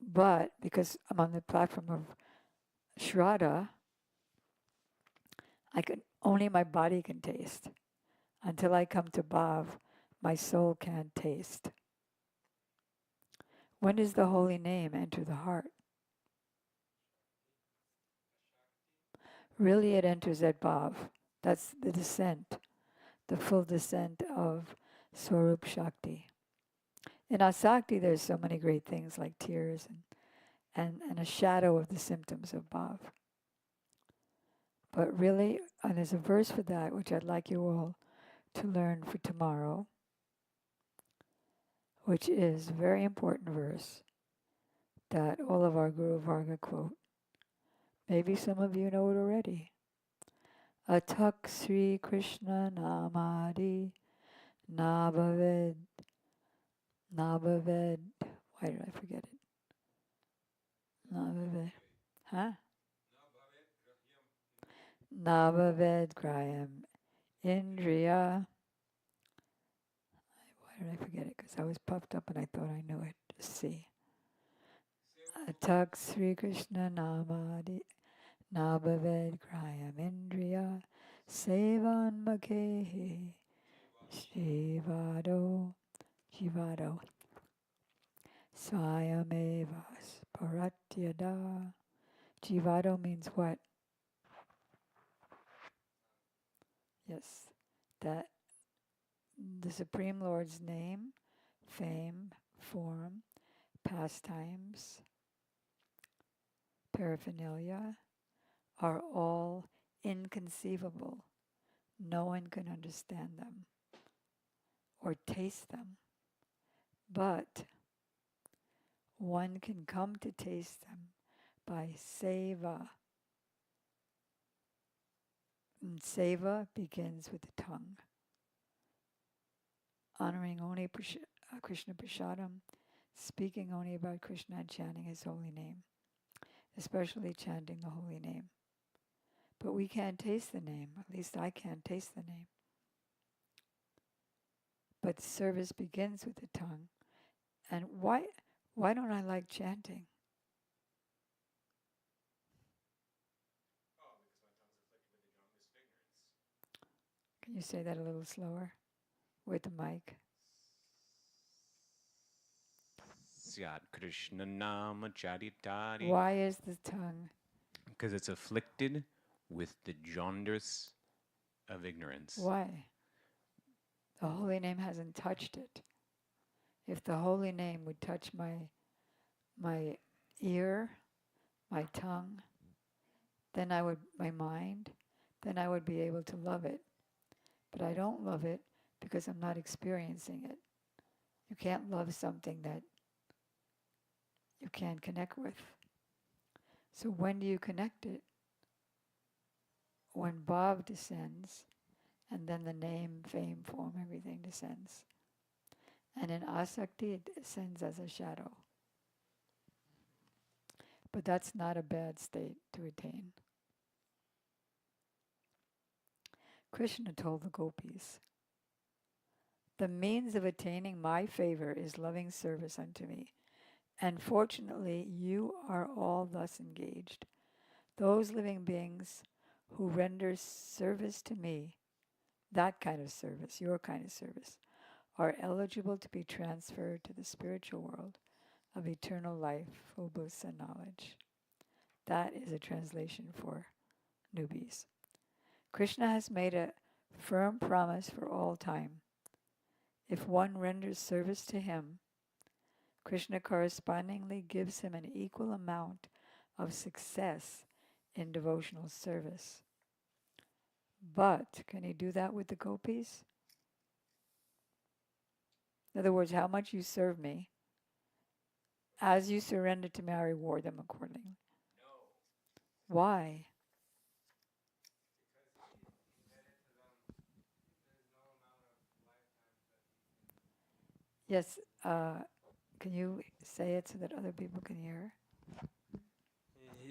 But because I'm on the platform of Shraddha, only my body can taste. Until I come to Bhav, my soul can't taste. When does the holy name enter the heart? Really, it enters at Bhav. That's the descent, the full descent of Swarup Shakti. In Asakti, there's so many great things like tears and a shadow of the symptoms of Bhav. But really, and there's a verse for that, which I'd like you all to learn for tomorrow, which is a very important verse that all of our Guru Varga quote. Maybe some of you know it already. Atak Sri Krishna Namadi Nabhaved. Why did I forget it? Nabhaved. Huh? Nabhaved Graham Indriya How did I forget it? Because I was puffed up and I thought I knew it. Just see. Atak Sri Krishna Namadi Nabhaved Krayam Indriya Sevan Makehi Shivado Jivado Swayamevas Paratyada. Jivado means what? Yes, that the Supreme Lord's name, fame, form, pastimes, paraphernalia are all inconceivable. No one can understand them or taste them, but one can come to taste them by seva. And seva begins with the tongue. Honoring only Krishna Prasadam, speaking only about Krishna and chanting his holy name, especially chanting the holy name. But we can't taste the name, at least I can't taste the name. But service begins with the tongue. And why don't I like chanting?
Oh, because my tongue's afflicted with the jaundice of ignorance.
Can you say that a little slower with the mic?
Syat Krishna Nama Charitari.
Why is the tongue?
Because it's afflicted with the jaundice of ignorance.
Why? The holy name hasn't touched it. If the holy name would touch my ear, my tongue, then my mind, then I would be able to love it. But I don't love it because I'm not experiencing it. You can't love something that you can't connect with. So when do you connect it? When Bhav descends, and then the name, fame, form, everything descends. And in Asakti, it descends as a shadow. But that's not a bad state to attain. Krishna told the gopis, the means of attaining my favor is loving service unto me. And fortunately, you are all thus engaged. Those living beings who render service to me, that kind of service, your kind of service, are eligible to be transferred to the spiritual world of eternal life, full bliss and knowledge. That is a translation for newbies. Krishna has made a firm promise for all time. If one renders service to him, Krishna correspondingly gives him an equal amount of success in devotional service. But can he do that with the gopis? In other words, how much you serve me, as you surrender to me, I reward them accordingly.
No.
Why? Yes, can you say it so that other people can hear?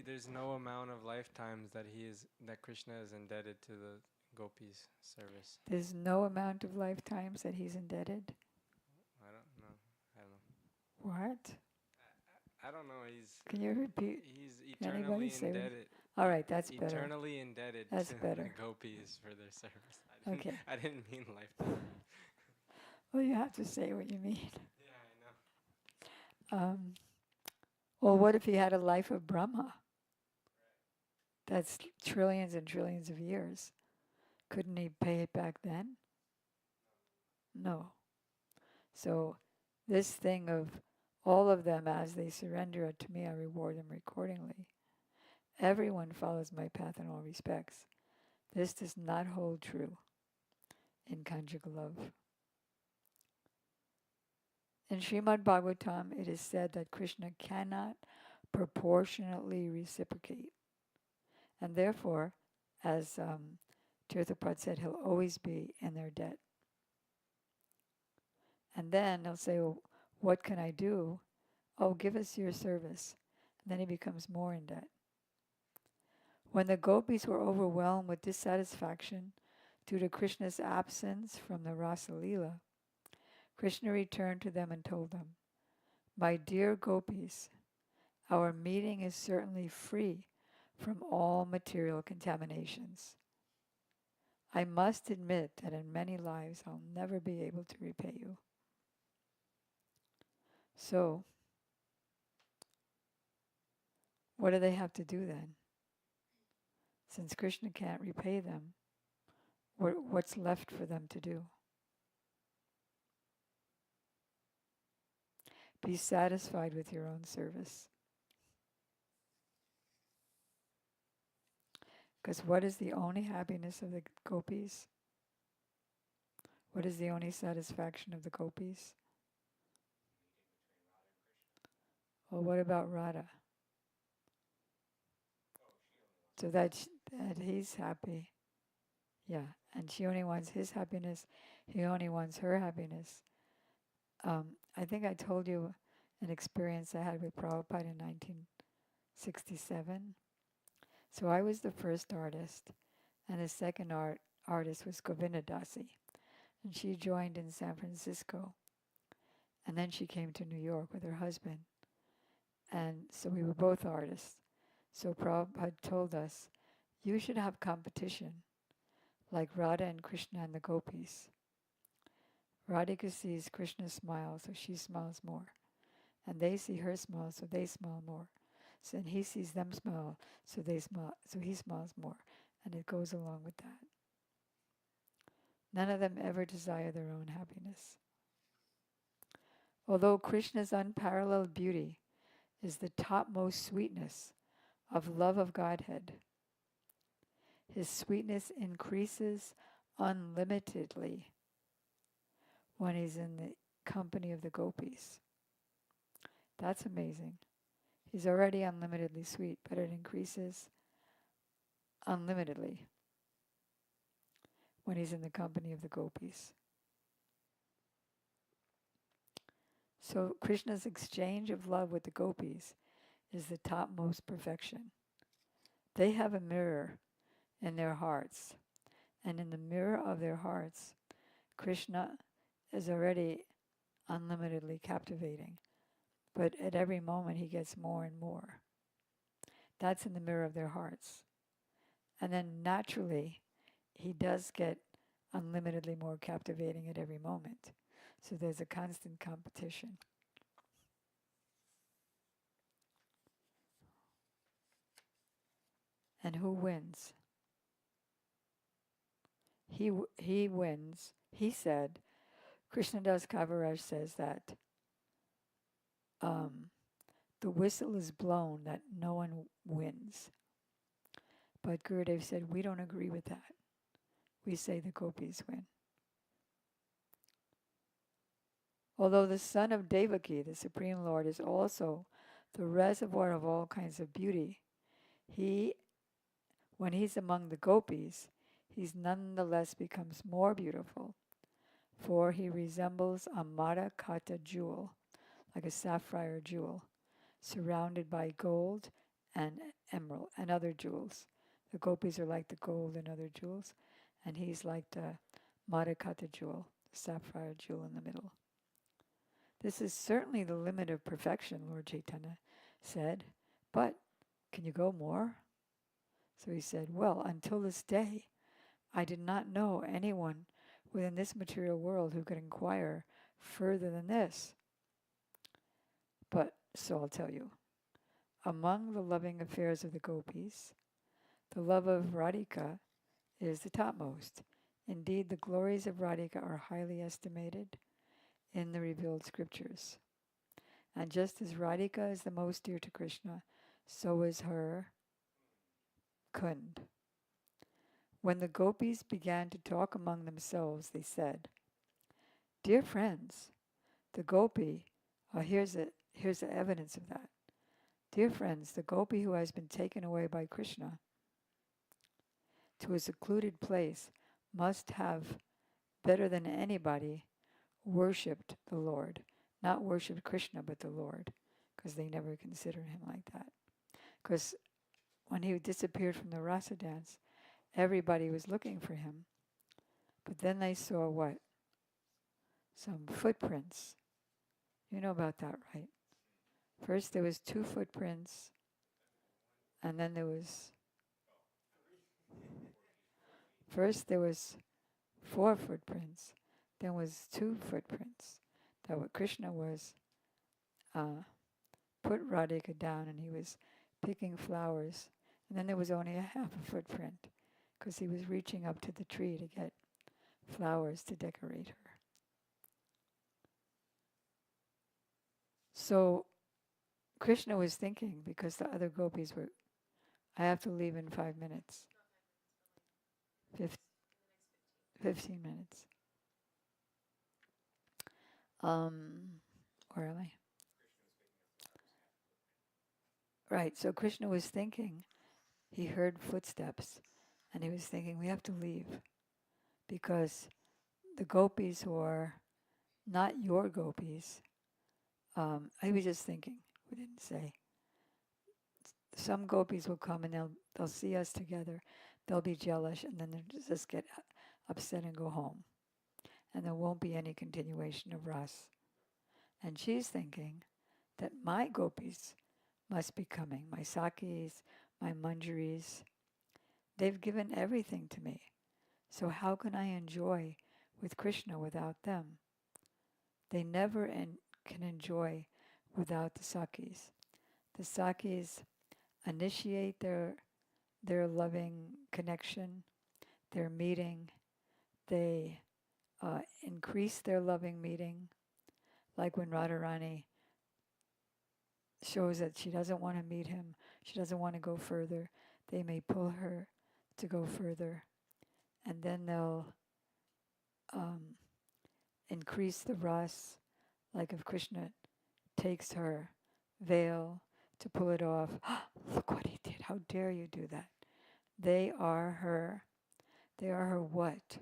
There's no amount of lifetimes that Krishna is indebted to the gopis' service.
There's no amount of lifetimes that he's indebted?
I don't know.
What?
I don't know.
Can you repeat?
He's
Can anybody
eternally
say what-
indebted.
All right, that's better.
Eternally indebted
That's
to
better.
the gopis for their service.
Okay.
I didn't mean lifetime.
Well, you have to say what you mean.
Yeah, I know.
Well, what if he had a life of Brahma? That's trillions and trillions of years. Couldn't he pay it back then? No. So this thing of all of them, as they surrender it to me, I reward them accordingly. Everyone follows my path in all respects. This does not hold true in conjugal love. In Srimad Bhagavatam, it is said that Krishna cannot proportionately reciprocate. And therefore, as Tirthaprad said, he'll always be in their debt. And then he'll say, well, what can I do? Oh, give us your service. And then he becomes more in debt. When the gopis were overwhelmed with dissatisfaction due to Krishna's absence from the Rasa Leela, Krishna returned to them and told them, "My dear gopis, our meeting is certainly free from all material contaminations. I must admit that in many lives I'll never be able to repay you." So, what do they have to do then? Since Krishna can't repay them, what's left for them to do? Be satisfied with your own service. Because what is the only happiness of the gopis? What is the only satisfaction of the gopis? Well, what about Radha? So that he's happy. Yeah, and she only wants his happiness. He only wants her happiness. I think I told you an experience I had with Prabhupada in 1967. So I was the first artist, and the second artist was Govinda Dasi. And she joined in San Francisco. And then she came to New York with her husband. And so we were both artists. So Prabhupada told us, you should have competition, like Radha and Krishna and the gopis. Radhika sees Krishna smile, so she smiles more. And they see her smile, so they smile more. So and he sees them smile, so they smile, so he smiles more. And it goes along with that. None of them ever desire their own happiness. Although Krishna's unparalleled beauty is the topmost sweetness of love of Godhead, his sweetness increases unlimitedly when he's in the company of the gopis. That's amazing. He's already unlimitedly sweet, but it increases unlimitedly when he's in the company of the gopis. So Krishna's exchange of love with the gopis is the topmost perfection. They have a mirror in their hearts, and in the mirror of their hearts, Krishna is already unlimitedly captivating, but at every moment he gets more and more. That's in the mirror of their hearts. And then naturally, he does get unlimitedly more captivating at every moment. So there's a constant competition. And who wins? He wins. He said, Krishnadas Kaviraj says that the whistle is blown that no one wins. But Gurudev said, we don't agree with that. We say the gopis win. Although the son of Devaki, the Supreme Lord, is also the reservoir of all kinds of beauty, when he's among the gopis, he nonetheless becomes more beautiful, for he resembles a Madakata jewel, like a sapphire jewel, surrounded by gold and emerald and other jewels. The gopis are like the gold and other jewels, and he's like the Madakata jewel, the sapphire jewel in the middle. This is certainly the limit of perfection, Lord Chaitanya said, but can you go more? So he said, well, until this day, I did not know anyone within this material world who could inquire further than this. But, so I'll tell you, among the loving affairs of the gopis, the love of Radhika is the topmost. Indeed, the glories of Radhika are highly estimated in the revealed scriptures. And just as Radhika is the most dear to Krishna, so is her Kund. When the gopis began to talk among themselves, they said, dear friends, the gopi, here's the evidence of that. Dear friends, the gopi who has been taken away by Krishna to a secluded place must have, better than anybody, worshipped the Lord. Not worshipped Krishna, but the Lord, because they never considered him like that. Because when he disappeared from the rasa dance, everybody was looking for him. But then they saw what? some footprints. You know about that, right? First there was 2 footprints, and then there was, first there was 4 footprints, then was 2 footprints. That what Krishna was put Radhika down, and he was picking flowers, and then there was only a half a footprint because he was reaching up to the tree to get flowers to decorate her. So Krishna was thinking, because the other gopis were, I have to leave in 5 minutes. 15 minutes. Where am I? Right, so Krishna was thinking, he heard footsteps, and he was thinking, we have to leave, because the gopis who are not your gopis, I was just thinking, we didn't say, some gopis will come and they'll see us together, they'll be jealous, and then they'll just get upset and go home. And there won't be any continuation of Ras. And she's thinking that my gopis must be coming, my Sakis, my Manjaris. They've given everything to me. So how can I enjoy with Krishna without them? They never can enjoy without the Sakis. The Sakis initiate their loving connection, their meeting. They increase their loving meeting. Like when Radharani shows that she doesn't want to meet him, she doesn't want to go further, they may pull her to go further. And then they'll increase the ras, like if Krishna takes her veil to pull it off. Look what he did. How dare you do that? They are her what?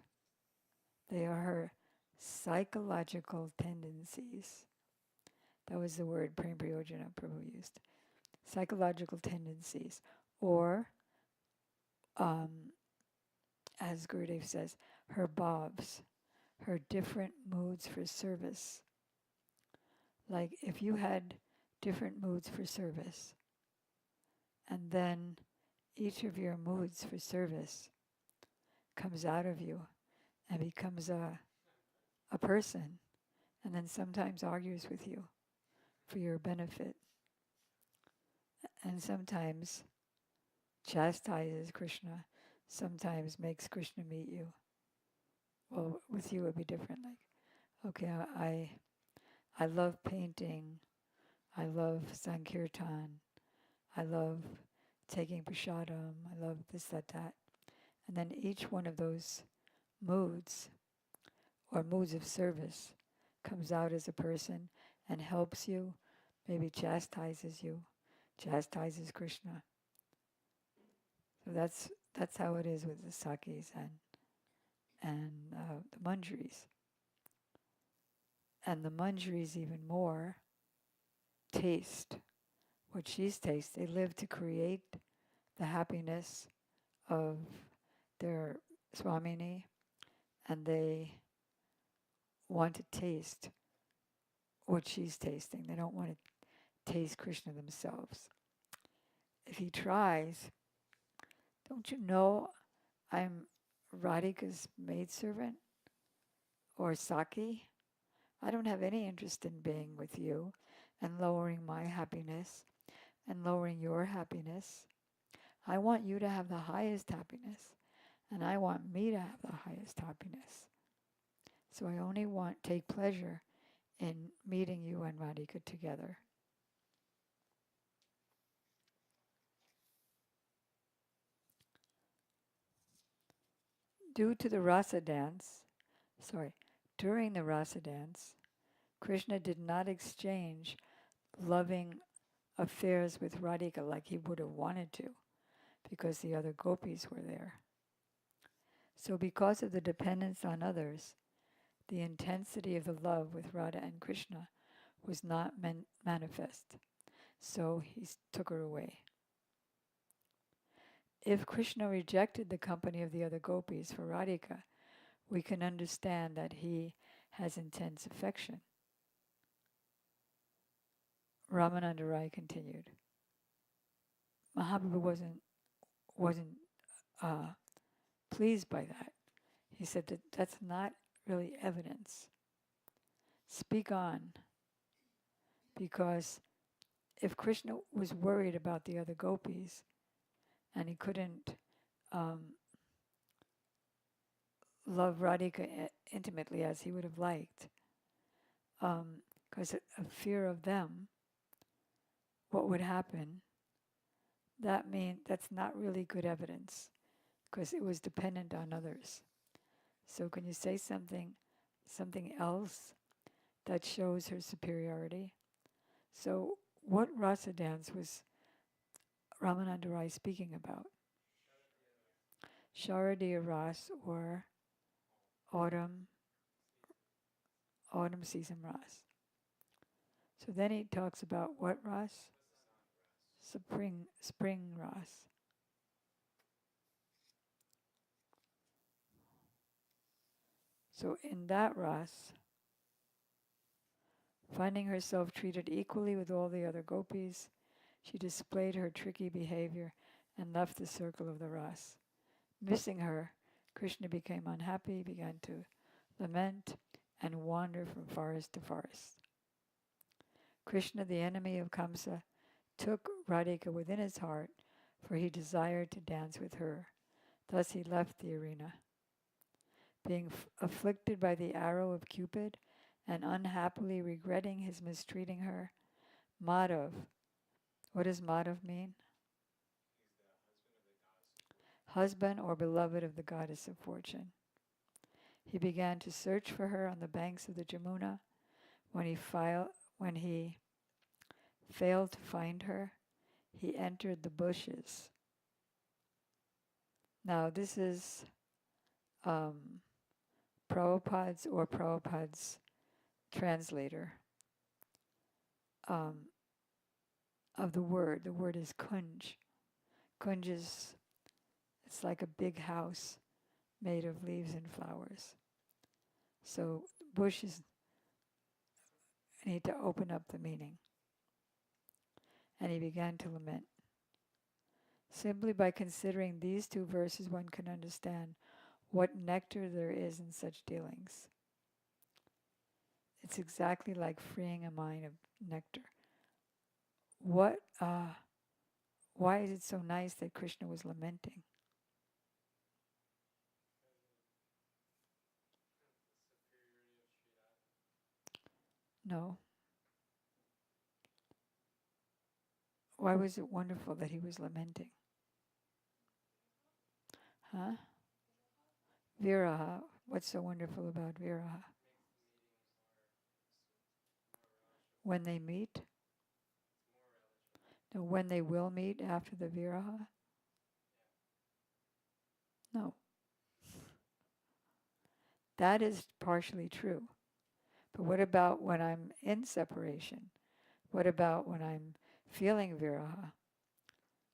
They are her psychological tendencies. That was the word Prem Priyojana Prabhu used. Psychological tendencies. Or, as Gurudev says, her bhavs, her different moods for service. Like if you had different moods for service, and then each of your moods for service comes out of you and becomes a person, and then sometimes argues with you for your benefit, and sometimes chastises Krishna, sometimes makes Krishna meet you. Well, with you it would be different. Like, okay, I love painting, I love Sankirtan, I love taking prasadam, I love this, that. And then each one of those moods or moods of service comes out as a person and helps you, maybe chastises you, chastises Krishna. So that's how it is with the Sakis and the Manjaris. And the Manjaris even more taste what she's tastes. They live to create the happiness of their Swamini, and they want to taste what she's tasting. They don't want to taste Krishna themselves. If he tries, don't you know I'm Radhika's maidservant or Saki? I don't have any interest in being with you and lowering my happiness and lowering your happiness. I want you to have the highest happiness, and I want me to have the highest happiness. So I only take pleasure in meeting you and Radhika together. During the rasa dance, Krishna did not exchange loving affairs with Radhika like he would have wanted to, because the other gopis were there. So because of the dependence on others, the intensity of the love with Radha and Krishna was not manifest. So he took her away. If Krishna rejected the company of the other gopis for Radhika, we can understand that he has intense affection. Ramananda Rai continued. Mahaprabhu wasn't pleased by that. He said that that's not really evidence. Speak on, because if Krishna was worried about the other gopis and he couldn't love Radhika intimately as he would have liked, because of fear of them, what would happen? That's not really good evidence, because it was dependent on others. So can you say something else that shows her superiority? So what rasa dance was Ramananda Rai speaking about? Sharadiya Ras, or autumn season Ras. So then he talks about what Ras? Spring Ras. So in that Ras, finding herself treated equally with all the other gopis, she displayed her tricky behavior and left the circle of the Ras. Missing her, Krishna became unhappy, began to lament, and wander from forest to forest. Krishna, the enemy of Kamsa, took Radhika within his heart, for he desired to dance with her. Thus he left the arena. Being afflicted by the arrow of Cupid and unhappily regretting his mistreating her, Madhav, what does Madhav mean? Husband or beloved of the goddess of fortune. He began to search for her on the banks of the Jamuna. When he failed to find her, he entered the bushes. Now this is Prabhupada's translator of the word. The word is kunj. Kunj it's like a big house made of leaves and flowers. So bushes need to open up the meaning. And he began to lament. Simply by considering these two verses, one can understand what nectar there is in such dealings. It's exactly like freeing a mind of nectar. Why is it so nice that Krishna was lamenting? No. Why was it wonderful that he was lamenting? Huh? Viraha. What's so wonderful about Viraha? When they meet? No, when they will meet after the Viraha? No. That is partially true. But what about when I'm in separation? What about when I'm feeling Viraha?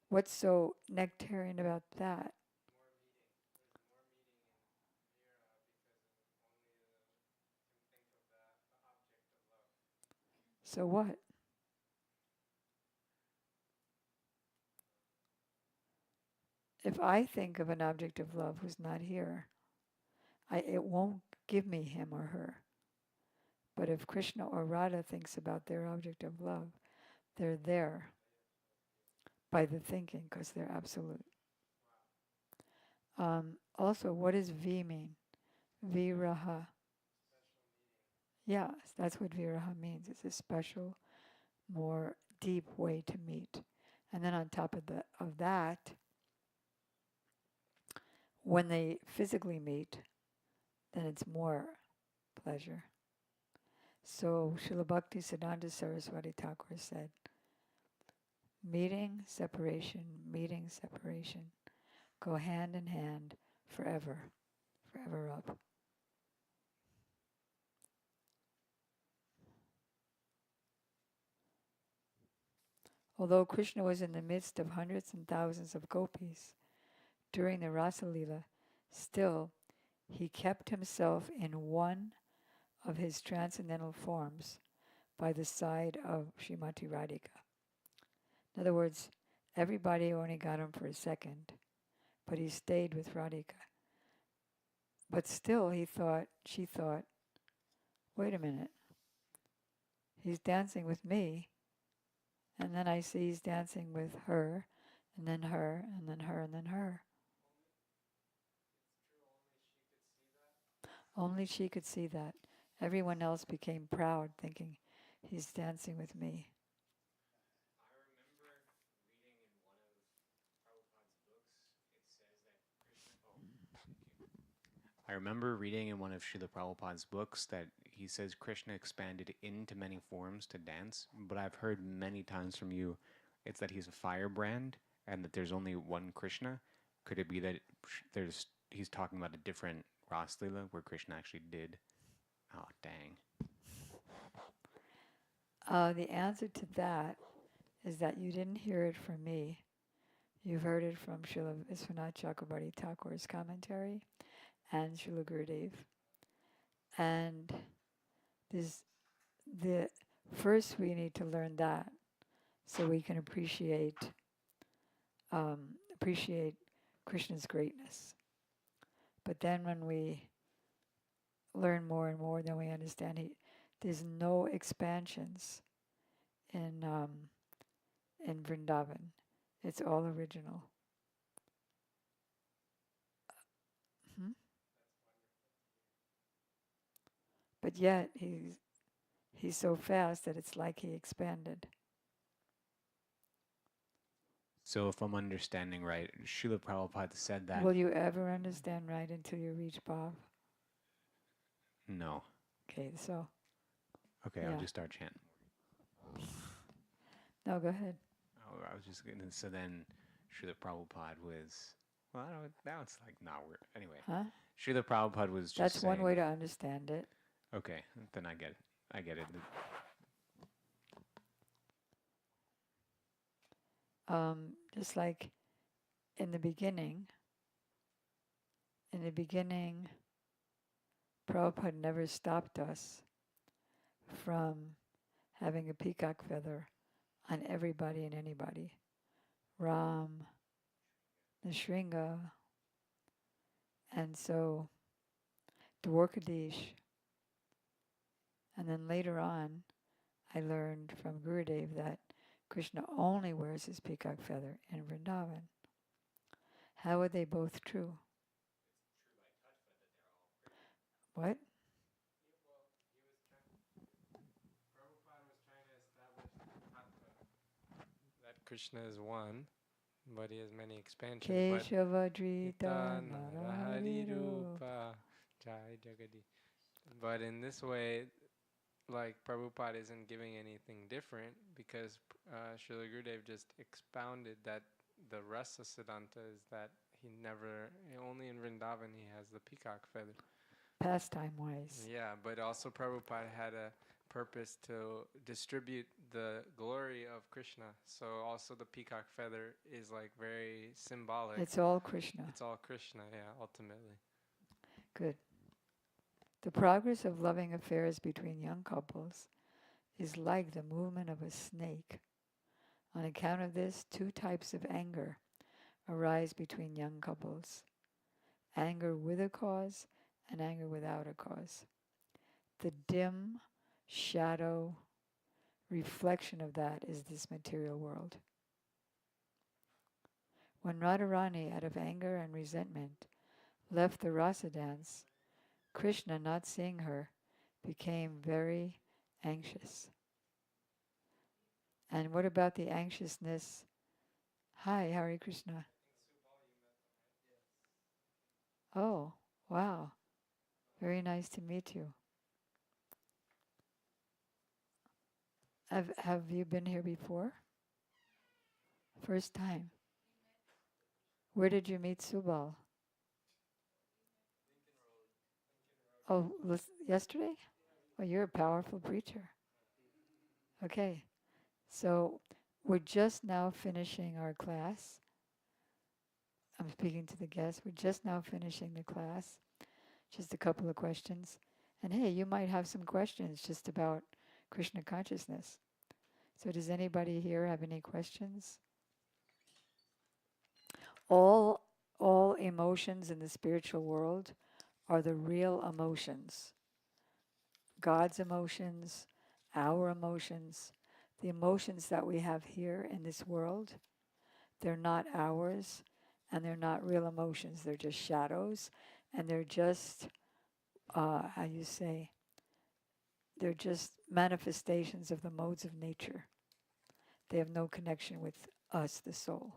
What's so nectarian about that? So what? If I think of an object of love who's not here, it won't give me him or her. But if Krishna or Radha thinks about their object of love, they're there by the thinking, because they're absolute. Also, what does V mean? Viraha. Yes, that's what viraha means. It's a special, more deep way to meet. And then on top of that, when they physically meet, then it's more pleasure. So Srila Bhakti Siddhanta Saraswati Thakur said, meeting, separation, go hand in hand forever up. Although Krishna was in the midst of hundreds and thousands of gopis during the Rasa Leela, still he kept himself in one of his transcendental forms by the side of Srimati Radhika. In other words, everybody only got him for a second, but he stayed with Radhika. But still she thought, wait a minute, he's dancing with me, and then I see he's dancing with her, and then her, and then her, and then her. Only she could see that. Everyone else became proud, thinking he's dancing with me.
I remember reading in one of Prabhupada's books, it says that Krishna. Oh, thank you. I remember reading in one of Srila Prabhupada's books that he says Krishna expanded into many forms to dance, but I've heard many times from you it's that he's a firebrand and that there's only one Krishna. Could it be that he's talking about a different Ras Leela where Krishna actually did? Oh, dang.
The answer to that is that you didn't hear it from me. You've heard it from Srila Viswanath Chakrabarti Thakur's commentary and Srila Gurudev. And first we need to learn that so we can appreciate Krishna's greatness. But then when we learn more and more, then we understand there's no expansions in Vrindavan. It's all original. But yet he's so fast that it's like he expanded.
So if I'm understanding right, Srila Prabhupada said that.
Will you ever understand right until you reach Bhav?
No.
Okay, so.
Okay,
Yeah.
I'll just start chanting.
No, go ahead.
Oh, I was just gonna. So then, Srila Prabhupada was. Well, I don't. Now it's like not weird. Anyway.
Huh?
Srila Prabhupada was just.
That's
saying,
one way to understand it.
Okay, then I get it. I get it.
Just like in the beginning, Prabhupada never stopped us from having a peacock feather on everybody and anybody. Ram, Nishringa, and so Dwarkadish. And then later on, I learned from Gurudev that Krishna only wears his peacock feather in Vrindavan. How are they both true? What?
Prabhupada was trying to establish that Krishna is one, but he has many expansions.
Keshavadrita Narahari Rupa.
Jai Jagadi. But in this way, like Prabhupada isn't giving anything different because Srila Gurudev just expounded that the rasa siddhanta is that only in Vrindavan he has the peacock feather.
Pastime-wise.
Yeah, but also Prabhupada had a purpose to distribute the glory of Krishna. So also the peacock feather is like very symbolic.
It's all Krishna.
It's all Krishna, yeah, ultimately.
Good. The progress of loving affairs between young couples is like the movement of a snake. On account of this, two types of anger arise between young couples: anger with a cause and anger without a cause. The dim shadow reflection of that is this material world. When Radharani, out of anger and resentment, left the rasa dance, Krishna, not seeing her, became very anxious. And what about the anxiousness? Hi, Hare Krishna. Oh, wow. Very nice to meet you. Have you been here before? First time. Where did you meet Subal? Oh, yesterday? Oh, you're a powerful preacher. Okay. So we're just now finishing our class. I'm speaking to the guests. We're just now finishing the class. Just a couple of questions. And hey, you might have some questions just about Krishna consciousness. So does anybody here have any questions? All emotions in the spiritual world are the real emotions. God's emotions, our emotions, the emotions that we have here in this world, they're not ours and they're not real emotions. They're just shadows and they're just, how you say, they're just manifestations of the modes of nature. They have no connection with us, the soul.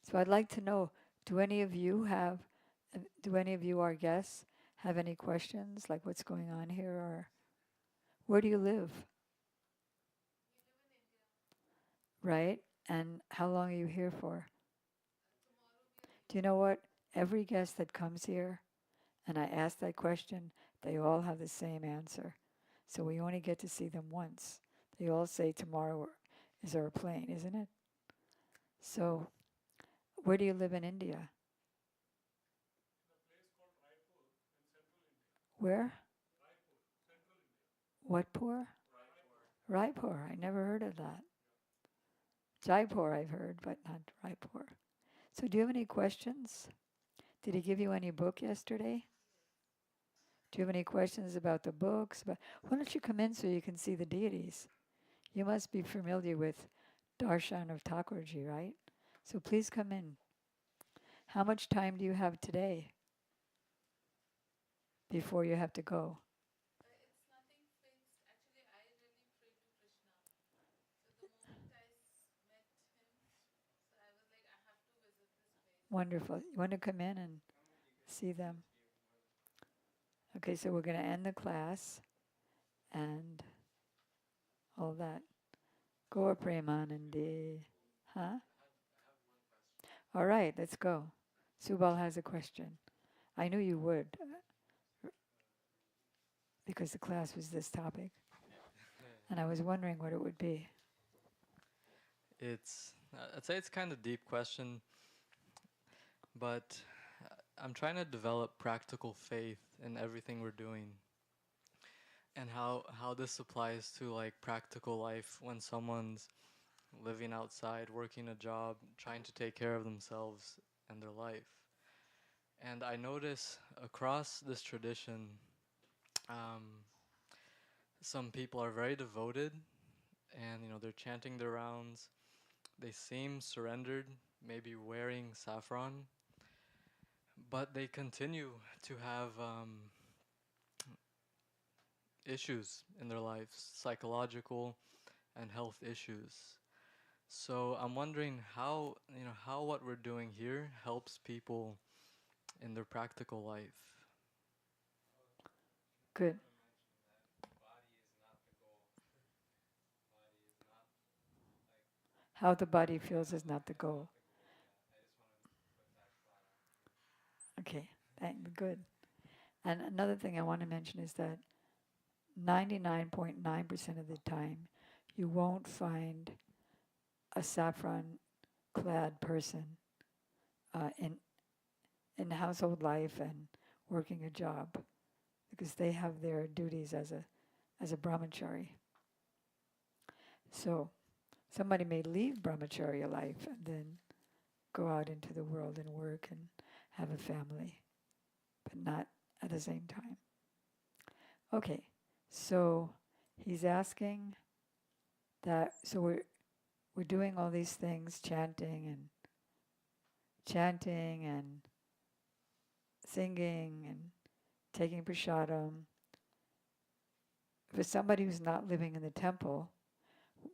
So I'd like to know, do any of you, our guests, have any questions, like what's going on here, or where do you live? Right? And how long are you here for? Do you know what? Every guest that comes here, and I ask that question, they all have the same answer. So we only get to see them once. They all say tomorrow is our plane, isn't it? So where do you live in India? Where? What Pur? Raipur. I never heard of that. Jaipur I've heard, but not Raipur. So do you have any questions? Did he give you any book yesterday? Do you have any questions about the books? But why don't you come in so you can see the deities? You must be familiar with Darshan of Thakurji, right? So please come in. How much time do you have today before you have to go? Wonderful. You want to come in and see them? Okay, so we're going to end the class and all that. Gaur Premanandi. Huh? All right, let's go. Subal has a question. I knew you would because the class was this topic. And I was wondering what it would be.
I'd say it's kind of deep question, but I'm trying to develop practical faith in everything we're doing. And how this applies to like practical life when someone's living outside, working a job, trying to take care of themselves and their life. And I notice across this tradition, some people are very devoted and they're chanting their rounds. They seem surrendered, maybe wearing saffron, but they continue to have issues in their lives, psychological and health issues. So I'm wondering how what we're doing here helps people in their practical life.
Good. How the body feels is not the goal. Okay, good. And another thing I want to mention is that 99.9% of the time, you won't find a saffron-clad person in household life and working a job, because they have their duties as a brahmachari. So somebody may leave brahmacharya life and then go out into the world and work and have a family, but not at the same time. Okay, so he's asking that, so we're doing all these things, chanting and singing and taking prasadam. For somebody who's not living in the temple,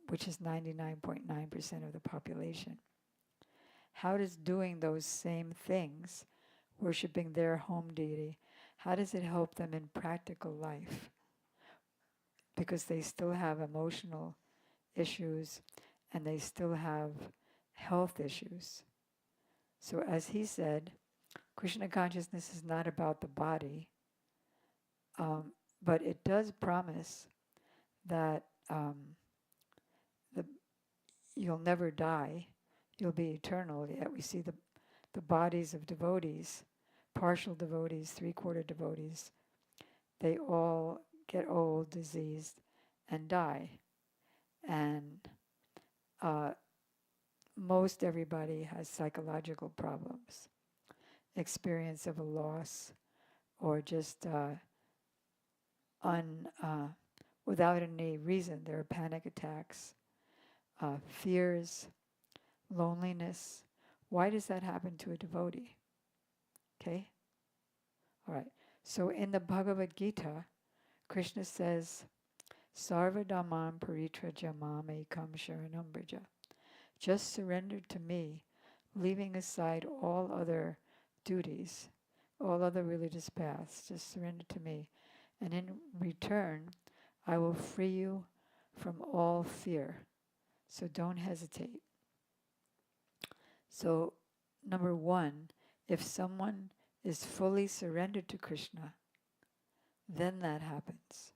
which is 99.9% of the population, how does doing those same things, worshiping their home deity, how does it help them in practical life? Because they still have emotional issues and they still have health issues. So as he said, Krishna consciousness is not about the body, but it does promise that you'll never die, you'll be eternal. Yet we see the bodies of devotees, partial devotees, three-quarter devotees, they all get old, diseased, and die. And most everybody has psychological problems, experience of a loss, or just without any reason. There are panic attacks, fears, loneliness. Why does that happen to a devotee? Okay? All right. So in the Bhagavad Gita, Krishna says, Sarva Dhammam Paritraja Mamekam Sharanam Braja. Just surrender to me, leaving aside all other duties, all other religious paths. Just surrender to me. And in return, I will free you from all fear. So don't hesitate. So, number one, if someone is fully surrendered to Krishna, then that happens.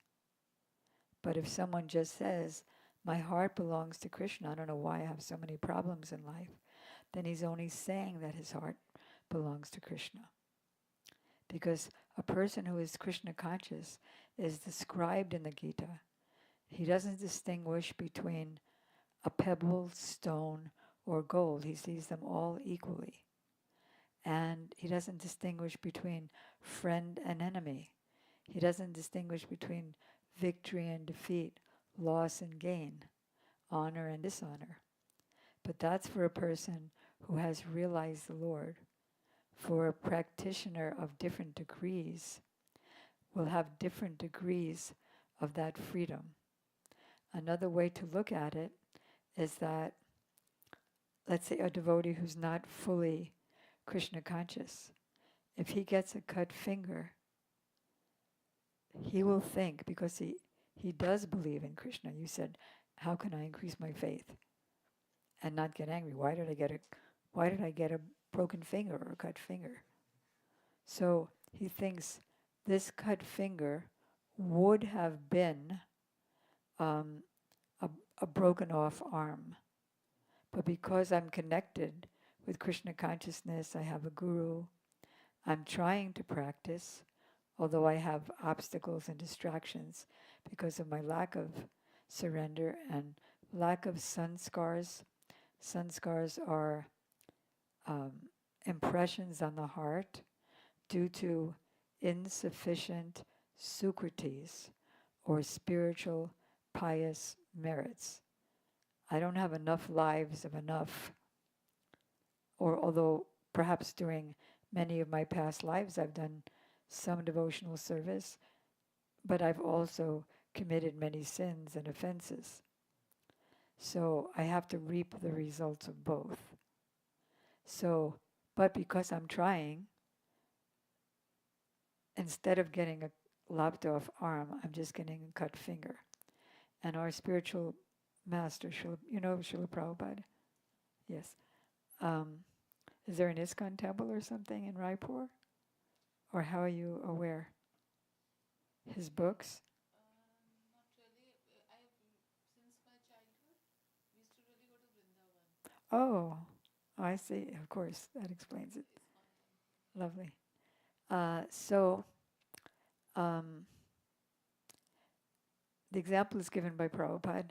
But if someone just says, my heart belongs to Krishna, I don't know why I have so many problems in life, then he's only saying that his heart belongs to Krishna. Because a person who is Krishna conscious is described in the Gita. He doesn't distinguish between a pebble, stone, or gold. He sees them all equally. And he doesn't distinguish between friend and enemy. He doesn't distinguish between victory and defeat, loss and gain, honor and dishonor. But that's for a person who has realized the Lord. For a practitioner of different degrees, will have different degrees of that freedom. Another way to look at it is that, let's say a devotee who's not fully Krishna conscious, if he gets a cut finger, he will think, because he does believe in Krishna. You said, how can I increase my faith and not get angry? Why did I get a broken finger or a cut finger? So he thinks this cut finger would have been a broken off arm. But because I'm connected with Krishna consciousness, I have a guru, I'm trying to practice, although I have obstacles and distractions because of my lack of surrender and lack of sanskars. Sanskars are impressions on the heart due to insufficient sukritis, or spiritual pious merits. I don't have enough lives of enough, or although perhaps during many of my past lives I've done some devotional service, but I've also committed many sins and offenses. So I have to reap the results of both. So, but because I'm trying, instead of getting a lopped off arm, I'm just getting a cut finger. And our spiritual master, Srila Prabhupada? Yes. Is there an ISKCON temple or something in Raipur? Or how are you aware? His books?
Not really. Since my childhood, we used to really go to Vrindavan.
Oh, I see. Of course, that explains it. Lovely. So, the example is given by Prabhupada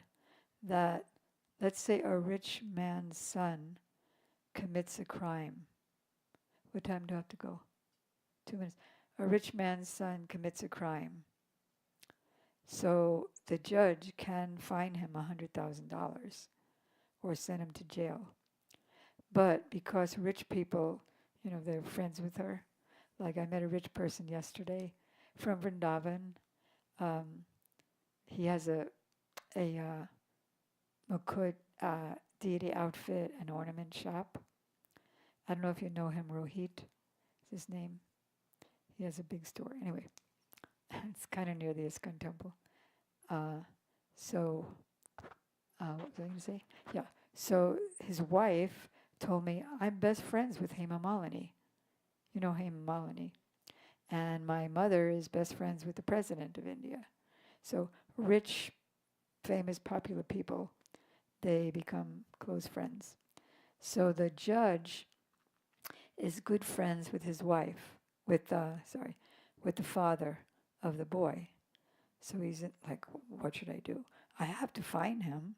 that, let's say a rich man's son commits a crime. What time do I have to go? 2 minutes. A rich man's son commits a crime. So the judge can fine him $100,000 or send him to jail. But because rich people, they're friends with her. Like I met a rich person yesterday from Vrindavan. He has a Mukut deity outfit and ornament shop. I don't know if you know him, Rohit is his name. He has a big store. Anyway, it's kind of near the ISKCON temple. What was I going to say? Yeah. So his wife told me, I'm best friends with Hema Malini. You know Hema Malini. And my mother is best friends with the president of India. So rich, famous, popular people, they become close friends. So the judge is good friends with his wife, with the father of the boy. So he's like, what should I do? I have to find him,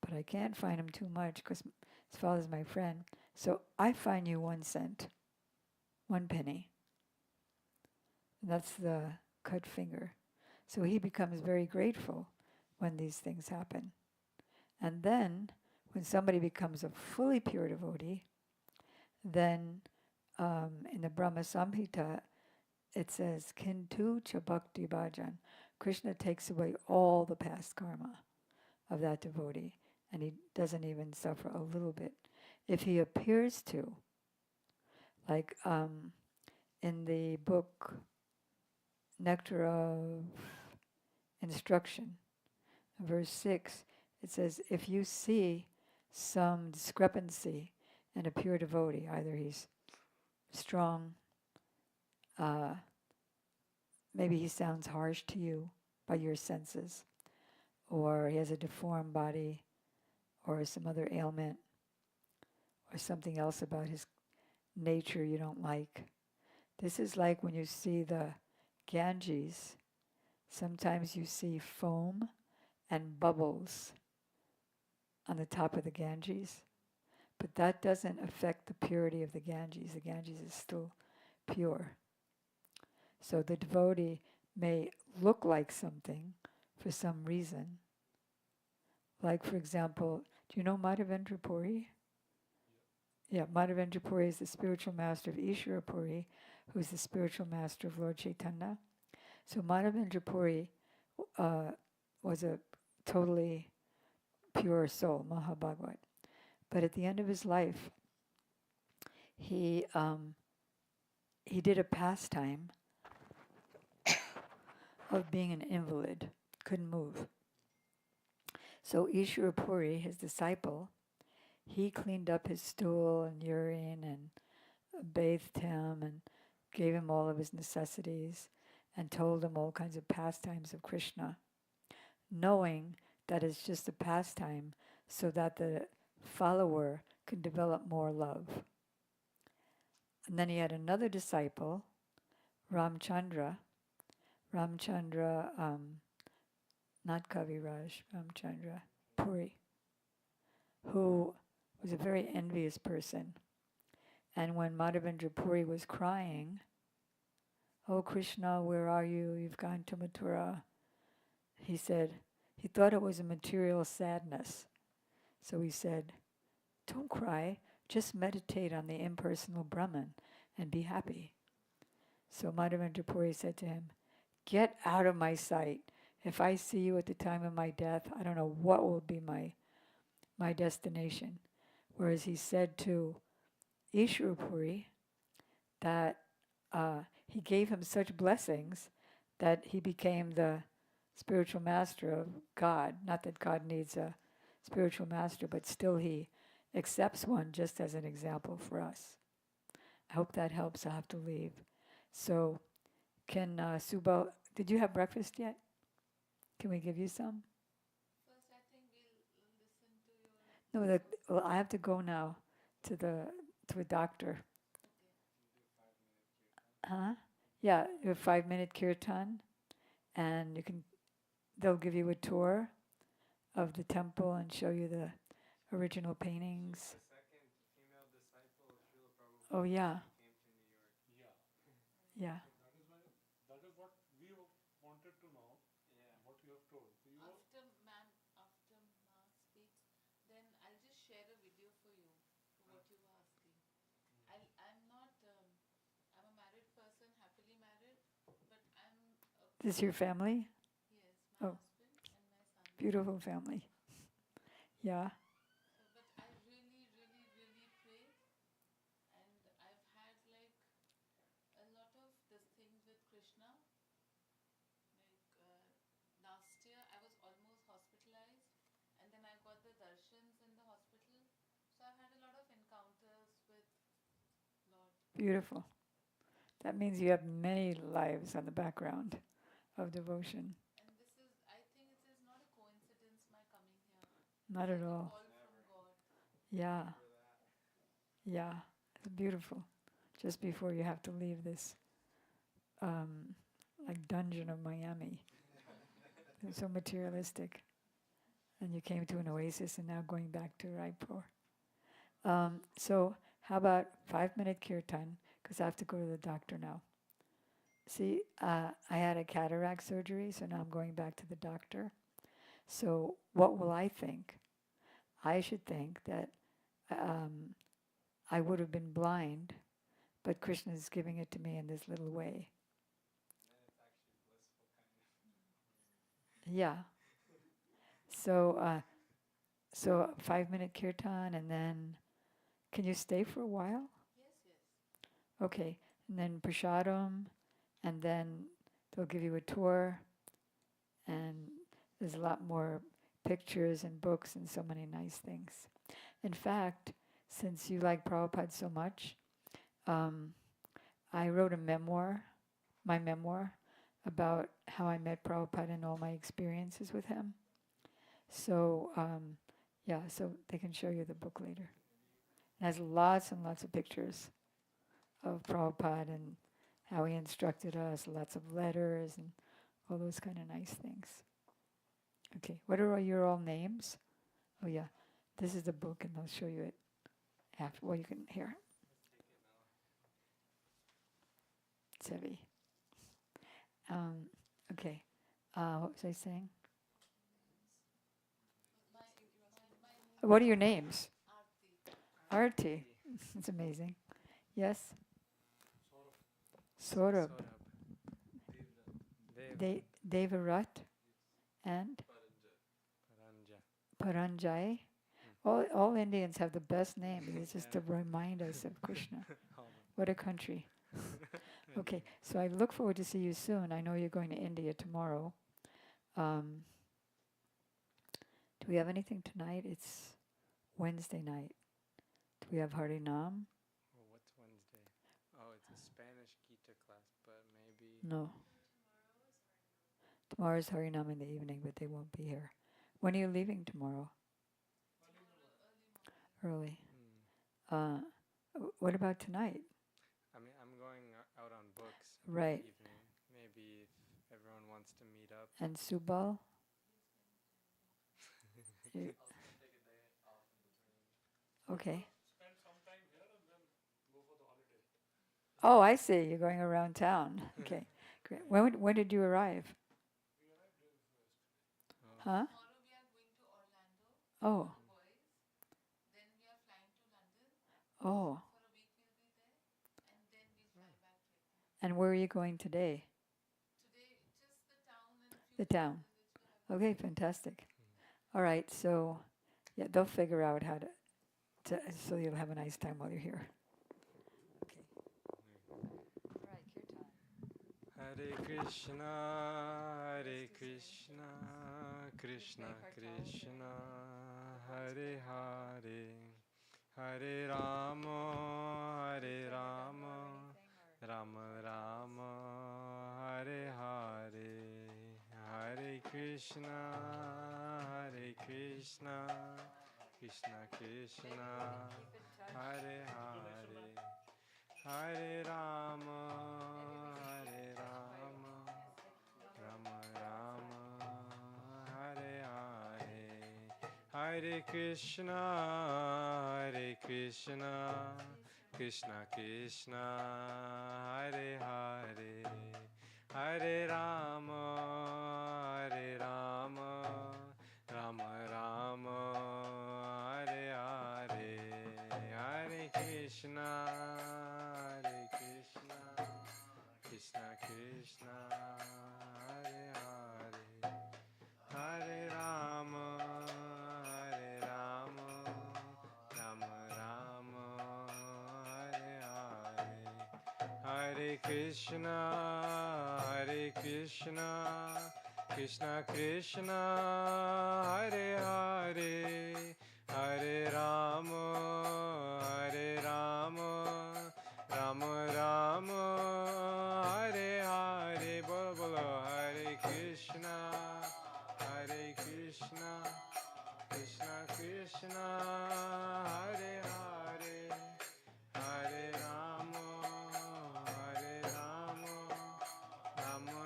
but I can't find him too much because his father's my friend. So I find you 1 cent, 1 penny. And that's the cut finger. So he becomes very grateful when these things happen. And then, when somebody becomes a fully pure devotee, then in the Brahma Samhita, it says, Kintu cha bhakti bhajan. Krishna takes away all the past karma of that devotee, and he doesn't even suffer a little bit. If he appears to, like in the book Nectar of Instruction, verse 6, it says, if you see some discrepancy in a pure devotee, either he's strong, maybe he sounds harsh to you by your senses, or he has a deformed body, or some other ailment, or something else about his nature you don't like. This is like when you see the Ganges. Sometimes you see foam and bubbles on the top of the Ganges, but that doesn't affect the purity of the Ganges. The Ganges is still pure. So the devotee may look like something for some reason. Like, for example, do you know Madhavendra Puri? Yeah, Madhavendra Puri is the spiritual master of Ishvara Puri, who's the spiritual master of Lord Chaitanya. So Madhavendra Puri was a totally pure soul, Mahabhagavat. But at the end of his life, he did a pastime of being an invalid, couldn't move. So Ishvara Puri, his disciple, he cleaned up his stool and urine and bathed him and gave him all of his necessities and told him all kinds of pastimes of Krishna, knowing that it's just a pastime so that the follower could develop more love. And then he had another disciple, Ramchandra, not Kaviraj, Ramchandra Puri, who was a very envious person. And when Madhavendra Puri was crying, "Oh Krishna, where are you? You've gone to Mathura." He said, he thought it was a material sadness. So he said, "Don't cry, just meditate on the impersonal Brahman and be happy." So Madhavendra Puri said to him, "Get out of my sight. If I see you at the time of my death, I don't know what will be my destination." Whereas he said to Ishvara Puri that he gave him such blessings that he became the spiritual master of God. Not that God needs a spiritual master, but still he accepts one just as an example for us. I hope that helps. I have to leave. So can Subal, did you have breakfast yet? Can we give you some?
First, I think we'll listen to your.
No, well, I have to go now to a doctor. Huh? Yeah, you have 5-minute kirtan, and they'll give you a tour of the temple and show you the original paintings.
The second female disciple of Srila Prabhupada.
Oh yeah,
Came to New York.
yeah.
That is what we wanted to know.
Yeah.
What you have told. So you
After Ma speaks, then I'll just share a video for you for what you were asking. I'm not. I'm a married person, happily married, but I'm.
This your family?
Yes, my
Oh.
husband and my son.
Beautiful family. Yeah.
So, but I really, really, really pray, and I've had like a lot of this thing with Krishna. Like last year, I was almost hospitalized, and then I got the darshans in the hospital. So I've had a lot of encounters with Lord.
Beautiful. That means you have many lives on the background of devotion.
And this is, I think it is not a coincidence my coming here.
Not at
Like a
all.
call from God.
Yeah. Yeah. It's beautiful. Just before you have to leave this like dungeon of Miami. It was so materialistic. And you came to an oasis and now going back to Raipur. So how about 5-minute kirtan? Because I have to go to the doctor now. See, I had a cataract surgery, so now I'm going back to the doctor. So what will I think? I should think that I would have been blind, but Krishna is giving it to me in this little way. Yeah. So, so 5-minute kirtan, and then can you stay for a while?
Yes.
Okay, and then prasadam, and then they'll give you a tour, and there's a lot more pictures and books and so many nice things. In fact, since you like Prabhupada so much, I wrote my memoir, about how I met Prabhupada and all my experiences with him. So, so they can show you the book later. It has lots and lots of pictures of Prabhupada and how he instructed us, lots of letters and all those kind of nice things. Okay, what are all your names? Oh yeah, this is the book and I'll show you it after. Well, you can hear. It's heavy. Okay, what was I saying? What are your names? Arti. It's amazing. Yes? Saurabh. Devarat and Paranjai. All Indians have the best name. It's just to remind us of Krishna. What a country. Okay, so I look forward to see you soon. I know you're going to India tomorrow. Do we have anything tonight? It's Wednesday night. Do we have Harinam?
Well, what's Wednesday? Oh, it's a Spanish Gita class, but maybe...
No. Tomorrow's Harinam in the evening, but they won't be here. When are you leaving tomorrow? Early. What about tonight?
I mean, I'm going out on books
Right.
in the evening. Maybe if everyone wants to meet up.
And Subal? Okay.
Spend some time here and then go for the holiday.
Oh, I see. You're going around town. Okay, great. When did you arrive?
We arrived here first.
Huh?
Tomorrow we are going to Orlando
Oh,
for boys. Then we are flying to London.
oh.
For a week we'll be there. And then we'll fly back later.
And where are you going today?
Today, just the town and a few
The town.
places which we have.
Okay, fantastic. All right, so yeah, they'll figure out how to so you'll have a nice time while you're here. Okay. All right, kirtan.
Hare Krishna, Krishna Krishna, Hare Hare, Hare Rama, Rama Rama, Hare Hare, Hare Krishna, Krishna Krishna, Hare Hare, Hare Rama, Rama Rama, Hare Hare, Hare Krishna, Krishna Krishna, Hare Hare, Hare Rama, Rama Rama, Hare Hare, Hare Krishna, Krishna Krishna, Hare Hare, Hare Rama, Rama Rama, Hare Hare, Hare Krishna, Krishna Krishna, Hare Hare, Hare Rama, Rama Rama, Hare Hare, Bolo Bolo, Hare Krishna, Krishna Krishna, Hare Hare, Hare Rama, Rama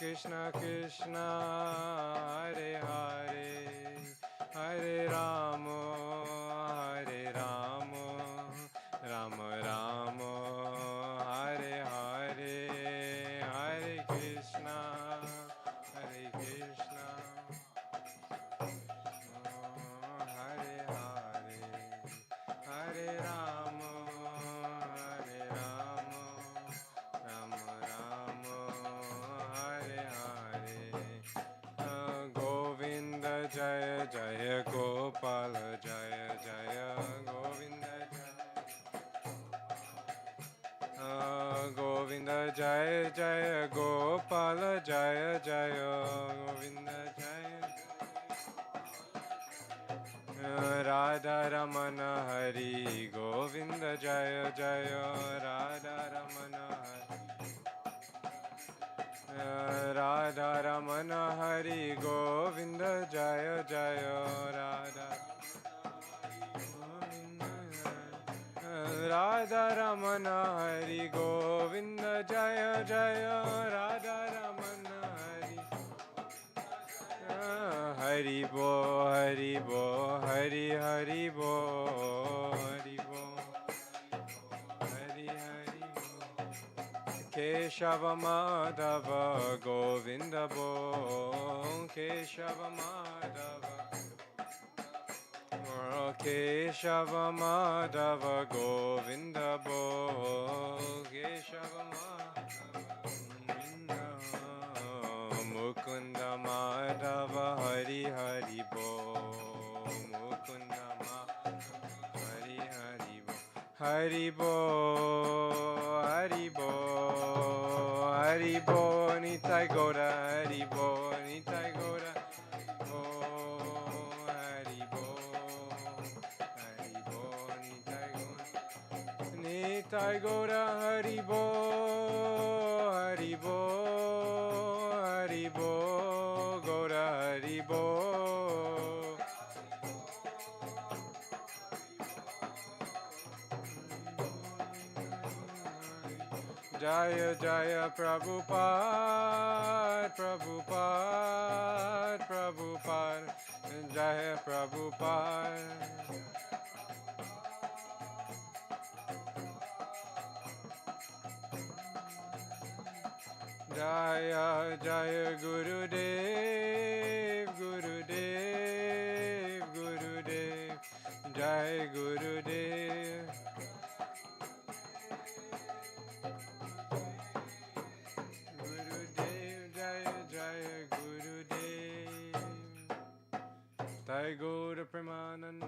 Krishna Krishna, Hare Hare, Hare Rama, Hare Rama, Rama Rama, Hare Hare, Hare Krishna, Hare Krishna, Hare Hare, Hare Rama, Hare Rama, Rama Rama, Hare Hare. Govinda Jaya Jaya Gopala Jaya Jaya Govinda Jaya Govinda Jaya Jaya Gopala Jaya Jaya Govinda Jaya Radha Ramana Hari Govinda Jaya Jaya Radha Ramana Hari Radha Ramana Hari Govinda Jaya Jaya Radha Radha Ramana Hari Govinda Jaya Jaya Radha Ramana Hari Hari Bo Hari Bo Hari Hari Bo Hari Bo Hari Hari Bo Keshava Madhava Govinda Bo Keshava Madhava Keshava Madhava Govinda Bo Keshava Madhava Mukunda Madhava Hari Hari Bo Mukunda Madhava Hari Hari Bo Hari Bo Hari Bo Hari Bo Nitai Gora Hari Bo Nitai Gora Bo Hari Bo Hari Bo Nitai Gora Hari Bo Hari Bo Hari Bo Gora Hari Bo Jaya Jaya Prabhupada Prabhupada Prabhupada Jaya Prabhupada Jaya Jaya Gurudev Gurudev Gurudev Jai Gurudev Gurudev Jaya Jaya Gurudev Jai Guru Premanand